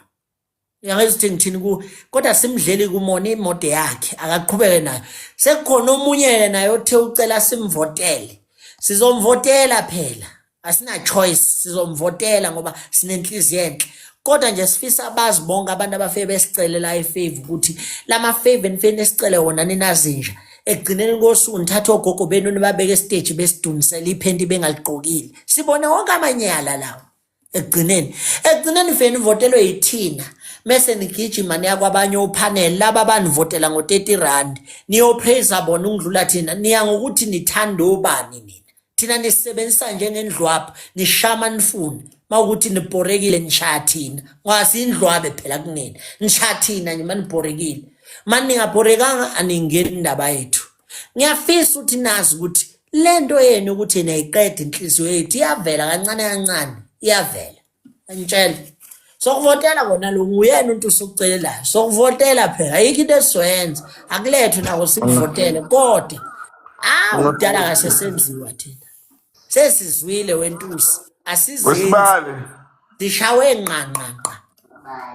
Yangezithi ngithini ku kodwa simdleli kumona imoto yakhe akaqhubeke nayo. Sekukhona omunye naye othe ucela simvotele. Sizomvotela phela. Asina choice, sizomvotela ngoba sinenhliziyo enhle. Kodwa nje sifisa abazi bonke abantu abafike besicelela ifavor ukuthi lama favor nifike nesicele wona ninazinja. Ekugcineni kosuku nithatha ogogo benu nibabeke estage besidunisela iphenti bengaligqokile. Sibone wonke amanyala lawo. Ekugcineni feni votelwe yithina. Mese nigijima niya kwabanye ophanel laba abanivotela ngo-30 niyopraise bona ungidlula thina. Niya ngokuthi nithanda obani nina. Thina nisebenzisa njengendlwapha, nishama nifune. Mawukuthi nibhorekile nishaya thina. Ngasindlwabe phela kunina. Nishaya thina nje manibhorekile. Mani ningabhorekanga aningeni indaba yethu. Ngiyafisa ukuthi nazi ukuthi lento yenu ukuthi nayiqeda inhliziyo yethu iyavela kancane kancane, iyavela. Angitshela. Sokuvotela kona lo nguyena umuntu sokucelelayo. Sokuvotela phela ayikho into esizoyenza. Akulethwe nako sikuvotele kodwa udala kasesenziwa thina. Sesizwile wentusi. Asizenzi. Dishawe nqa.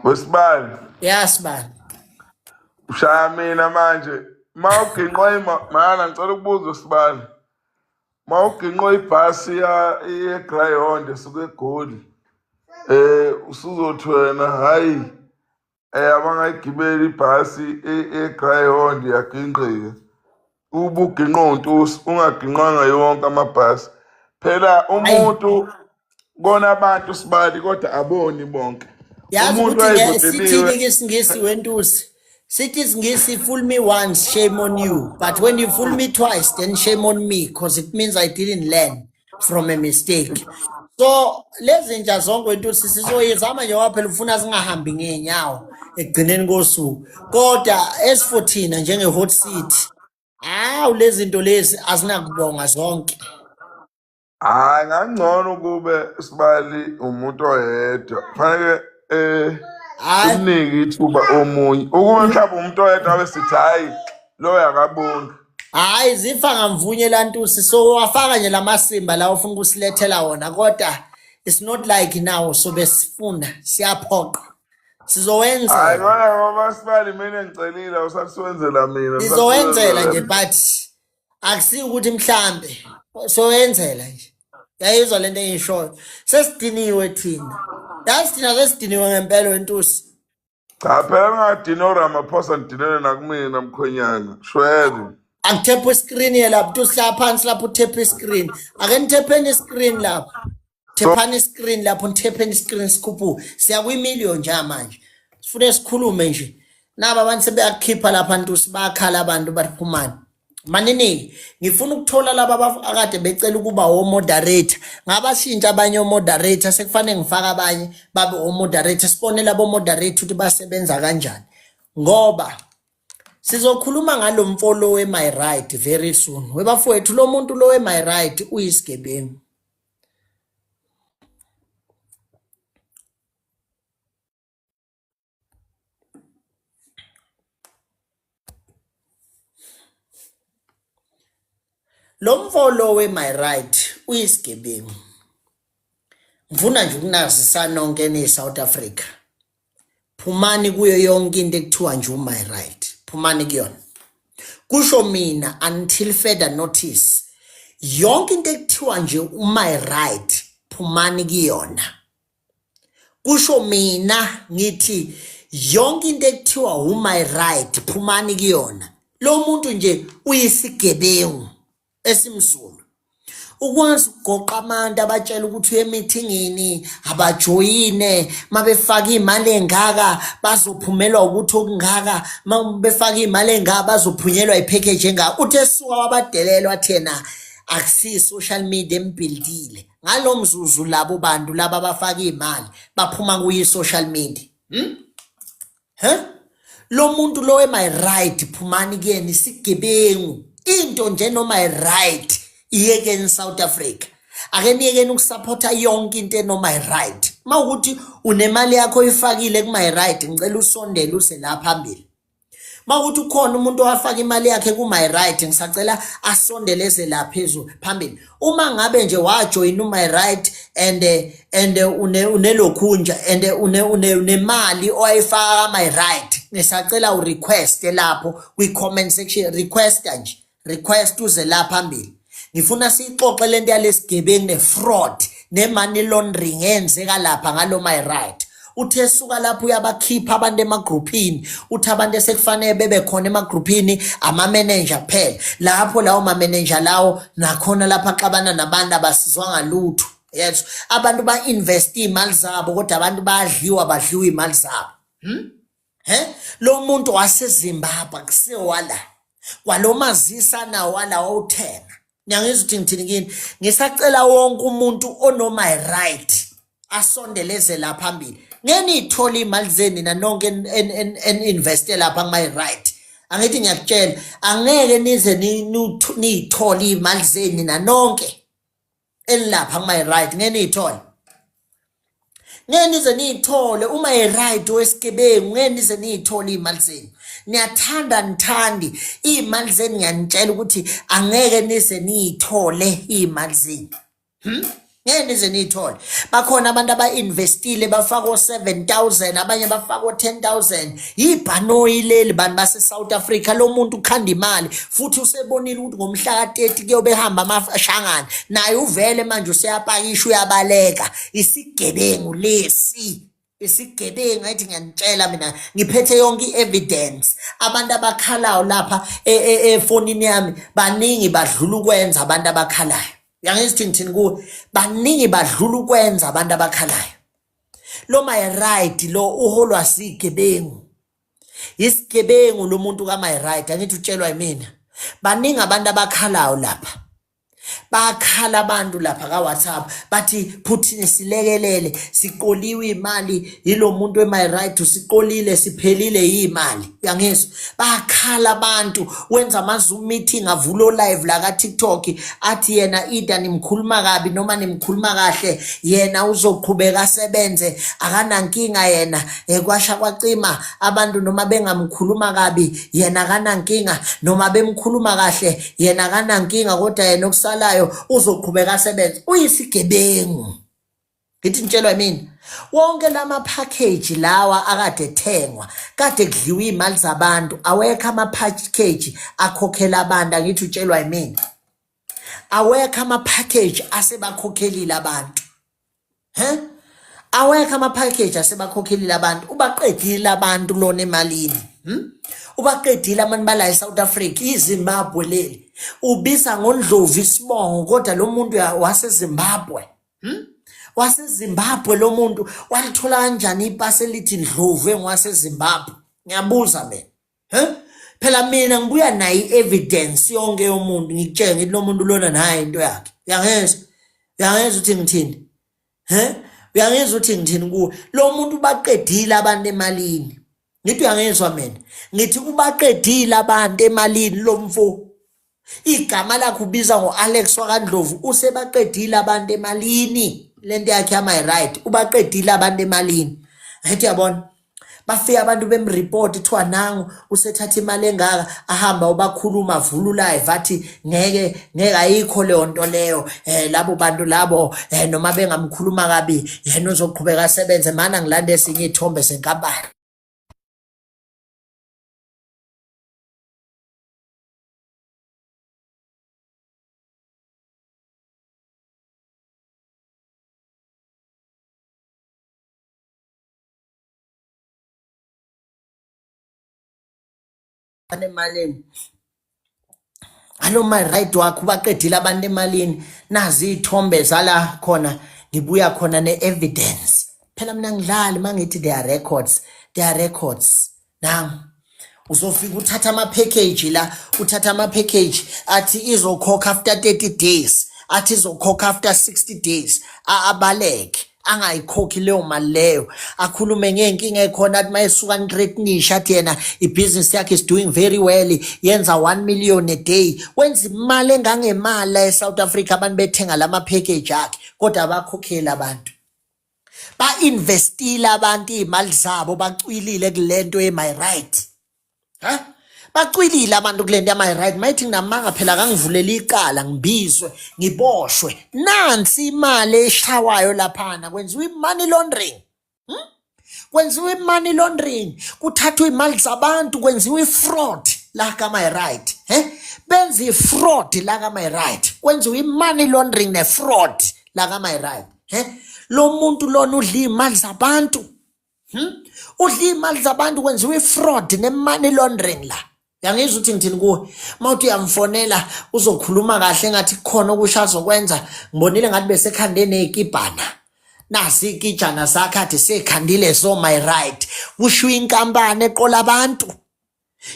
Wesibali, Yes man. ushaya mina manje. Mawuginqwa mana ngicela ukubuza Wesibali. Mawuginqwa ibhasi ye-Greyhound esuka eGoli. Usuzothi wena hayi abangayigibeli ibhasi e-Greyhound yaginqika. Ubuginqwa untusi ungaginqwanga yonke amabhasi. Phela umuntu kona abantu Sibali kodwa aboni bonke. Yazi Umuntu ukuthi wayevoteliwe. sithini ke isingisi wentusi? Sithi isingisi, fool me once, shame on you. But when you fool me twice, then shame on me, because it means I didn't learn from a mistake. So lezi ntsha zonke wentusi sizoyizama nje ngoba phela ufuna singahambi ngeenyawo ekugcineni kosuku. Kodwa esifothina njenge-hot city, lezi zinto lezi azinakubonga zonke. Hayi ngangcono kube Sibali umuntu oyedwa. Fanele Hayi simnike ithuba omunye. Ukube mhlawumbe umuntu oyedwa abe sithi hayi lo yakabonga. hayi zifa ngamvunye lantusi, so wafaka nje lamasimba la ufuna ukusilethela wona, kodwa it's not like now sobe sifuna siyaphoqa Hayi sizowenzela kona ngoba Sibali mina ngicelile usasiwenzela mina. sizowenzela nje, but akusiyo ukuthi mhlambe sowenzela nje. Yayizwa lento engiyishoyo, sesidiniwe thina, yazi thina sesidiniwe ngempela wentusi. Cha phela ngadina uRamaphosa ngidinele nakumina mkhwenyana. Shwele. Akuthepha iscreen yelapho tusihlala phansi lapho uthepha iscreen, ake nitepheni iscreen lapho, thephani iscreen lapho nitepheni iscreen sikhuphu siya kwi-million nje manje, sifune sikhulume nje naba abantu sebeyakhipha lapha ntusi bakhala abantu baphumani. Manini ngifuna ukuthola laba akade becela ukuba o-moderator, ngabashintsha abanye o-moderator, sekufanele ngifake abanye babe o-moderator, sibone labo moderator ukuthi basebenza kanjani, ngoba sizokhuluma ngalo mfolo we-My Right very soon. Webafowethu lo muntu lo we-My Right uyisigebengu. Lo mfolo we-My Right uyisigebengu. Ngifuna nje ukunazisa nonke ne-South Africa. Phumani kuyo yonke into ekuthiwa nje u-My Right. Phumani kuyona. Kusho mina until further notice, yonke into ekuthiwa nje u-My Right phumani kuyona. Kusho mina ngithi yonke into ekuthiwa u-My Right phumani kuyona. Lo muntu nje uyisigebengu esimsulu. Ukwazi ukugoqa amanda abatshela ukuthi uyemithingini abajoyine, mabefaka imali engaka bazophumelwa ukuthi okungaka, mabefaka imali engaka bazophunyelwa ipackage engaka. Uthe suka wabadelelwa thena akusiyo social media embuildile. Ngalo mzuzu labo bantu laba abafaka imali baphuma kuyi social media. Lo muntu lo we-My Right phumani kuyena isigebengu. Into nje no-My Right iyekeni South Africa. Ake niyekeni ukusupporta yonke into no-My Right. Mawukuthi unemali yakho oyifakile ku-My Right, ngicela usondele use la phambili. Mawukuthi ukhona umuntu owafaka imali yakhe ku-My Right, ngisacela asondeleze la phezulu phambili. Uma ngabe nje wajoyina u-My Right and unelokhunja and unemali oyifaka ku-My Right, ngisacela urequest lapho kwi-comment section, request nje, request uze la phambili. Ngifuna sixoxe lento yalesigebengu ne-fraud ne-money laundering eyenzeka lapha ngalo My Right. Uthe suka lapho uyabakhipha abantu emagroupini, uthi abantu esekufanele bebe khona emagroupini ama-manager kuphela. Lapho lawo ma-manager lawo nakhona lapha axabana nabantu abasizwanga lutho. Yes, abantu ba-invest imali zabo kodwa abantu badliwa imali zabo. Lo muntu waseZimbabwe kusewala kwalomazisa nawo wala wawuthenga. Nyangizwa ukuthi ngithini kini, ngisacela wonke umuntu ono-My Right asondeleze la phambili. Ngeke niyithole imali zeni nanonke en-investe lapha ku-My Right. Angithi ngiyakutshela angeke nize niyithole imali zeni nanonke enilapha ku-My Right, ngeke niyithole. Ngeke nize niyithole u-My Right wesigebengu, ngeke nize niyithole imali zeni. Niyathanda nithandi imali zeni, ngiyanitshela ukuthi angeke nize niyithole imali zeni. ngeke nize niyithole. Bakhona abantu aba-investile bafako 7,000 abanye bafako 10,000. Yibhanoyi leli bantu base-South Africa. Lo muntu ukhanda imali futhi usebonile ukuthi ngomhla ka-30 kuyobe ehamba amashangana naye uvele manje useyapakisha uyabaleka. Isigebengu lesi, isigebengu. Ngathi ngiyanitshela mina ngiphethe yonke i-evidence. Abantu abakhalayo lapha efonini yami baningi badlula ukwenza abantu abakhalayo. Yangizithini kuwe baningi badlula ukwenza abantu abakhalayo. Lo my right lo uholwa sigebengu. Isigebengu lo muntu ka my right angithi utshelwa yimina. Baningi abantu abakhalayo lapha. Bakhala abantu lapha ka WhatsApp bathi Putin silekelele siqoliwe imali yilo muntu my right siqolile siphelile imali. Uyangizwa bakhala abantu wenza ama Zoom meeting avula live la ka TikTok athi yena ida nimkhuluma kabi noma nimkhuluma kahle yena uzoqhubeka asebenze akanankinga yena kwasha kwacima abantu noma bengamkhuluma kabi yena akanankinga noma bemkhuluma kahle yena akanankinga kodwa yena okusalayo uzoqhubeka asebenze. Uyisigebengu. Ngithi nitshelwa yimina wonke lama package lawa akade ethengwa kade kudliwa imali zabantu awekho ama package akhokhela abantu. Angithi utshelwa yimina awekho ama package asebakhokhelile abantu. Awekho ama package asebakhokhelile abantu. Ubaqedile abantu lona emalini. Ubaqedile abantu bala eSouth Africa iZimbabwe leli ubiza ngoNdlovu Isibongo kodwa lo muntu waseZimbabwe. WaseZimbabwe lo muntu walithola kanjani ipasi elithi Ndlovu engwaseZimbabwe? Ngiyabuza mina. Phela mina ngibuya nayo i-evidence yonke yomuntu ngikutshela ngithi lo muntu lona naye into yakhe. Uyangezwa? Uyangezwa ukuthi ngithini? Uyangezwa ukuthi ngithini kuwe? Lo muntu baqedile abantu emalini. Ngithi uyangezwa mina? Ngithi ubaqedile abantu emalini lo mfo. Igama lakhe ubiza ngoAlex wakwaNdlovu usebaqedile abantu emalini. Lento yakhe yama right ubaqedile abantu emalini. Ngithi yabona bafika abantu bemreport ithiwa nangu usethatha imali engaka ahamba ubakhuluma vula live athi ngeke ayikho leyo nto leyo labo bantu labo noma bengamkhuluma kabi yena uzoqhubeka asebenze mana ngilande esinye ithombe senkampani. Emalini alo my right wakho baqedile abantu emalini nazi ithombe zala khona ngibuya khona ne-evidence. Phela mina ngidlali mangithi there are records now uzofika uthatha ama package la uthatha ama package athi izokhokha after 30 days athi izokhokha after 60 days abaleke angayikhokhi leyo mali leyo akhulume ngenkinga ekhona athi mayesuka nithreatenisha athi yena ibhizinisi yakhe is doing very well yenza 1 million a day wenza imali engangemali la eSouth Africa abantu bethenga lama package akhe kodwa abakhokhela abantu ba-investile abantu imali zabo bacwilile kulento my right. Bacwilile abantu kulento my right mayithi nginamanga phela kangivulela icala ngibizwe ngiboshwe nansi imali eshawayo laphana kwenziwa i-money laundering. Kwenziwa i-money laundering kuthathwa imali zabantu kwenziwa i-fraud la ka my right. Benza i-fraud la ka my right kwenziwa i-money laundering ne-fraud la ka my right. Lo muntu lona udla imali zabantu. Udla imali zabantu kwenziwa i-fraud ne-money laundering la. Yangizwa ukuthi ngithini kuwe mawuthi uyamfonela uzokhuluma kahle ngathi khona okusha azokwenza ngibonile ngathi bese khande nekibhana nasi ikijana sakhe athi sekhandile so my right kusho inkampani eqola abantu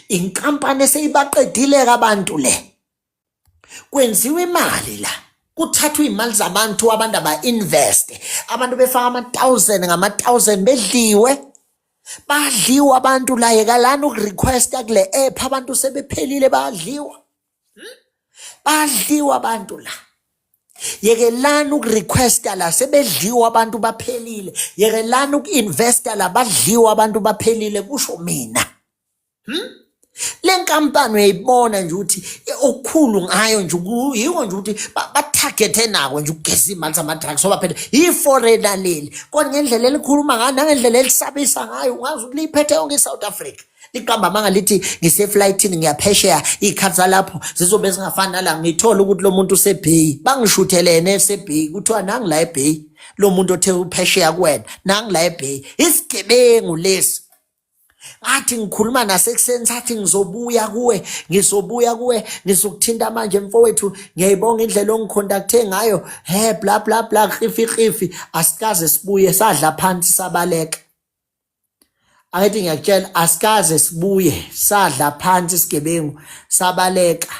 inkampani eseyibaqedile abantu le kwenziwa imali la kuthathwa imali zabantu abantu aba-invest abantu befaka ama-1000 ngama-1000 bedliwe badliwa abantu la yekalana ukurequesta kule app abantu sebephelile badliwa abantu la yekelana ukurequesta la sebedliwa abantu baphelile yekelana ukuinvesta la badliwa abantu baphelile kusho mina Le nkampani uyayibona nje ukuthi okukhulu ngayo nje yiko nje ukuthi batargethe nako nje ukugeza imali zama-drugs ngoba phela yi-foreigner leli kodwa ngendlela elikhuluma ngayo nangendlela elisabisa ngayo ungazi ukuthi liyiphethe yonke i-South Africa liqamba manga lithi ngiseflightini ngiyaphesheya iy'khathi zalapho zizobe zingafani nala ngithola ukuthi lo muntu usebheyi bangishuthelene esebheyi kuthiwa nangi la ebheyi lo muntu othe uphesheya kuwena nangi la ebheyi isigebengu lesi ngathi ngikhuluma nasekuseni sathi ngizobuya kuwe ngizokuthinta manje mfowethu ngiyayibonga indlela ongiconducthe ngayo bla bla bla khifi asikaze sibuye sadla phansi sabaleka ayithi ngiyakutshela asikaze sibuye sadla phansi isigebengu sabaleka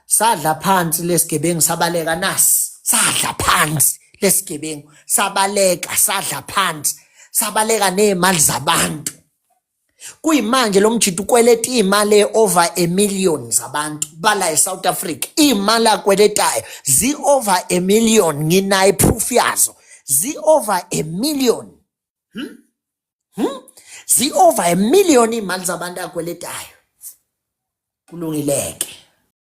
sadla phansi lesigebengu sabaleka nasi sadla phansi lesigebengu sabaleka sadla phansi sabaleka nezimali zabantu kuyimanje lo mjidi ukweleta imali over a million zabantu bala eSouth Africa imali akweletayo zi-over a million nginayo proof yazo zi-over a million zi-over a million imali zabantu akweletayo kulungileke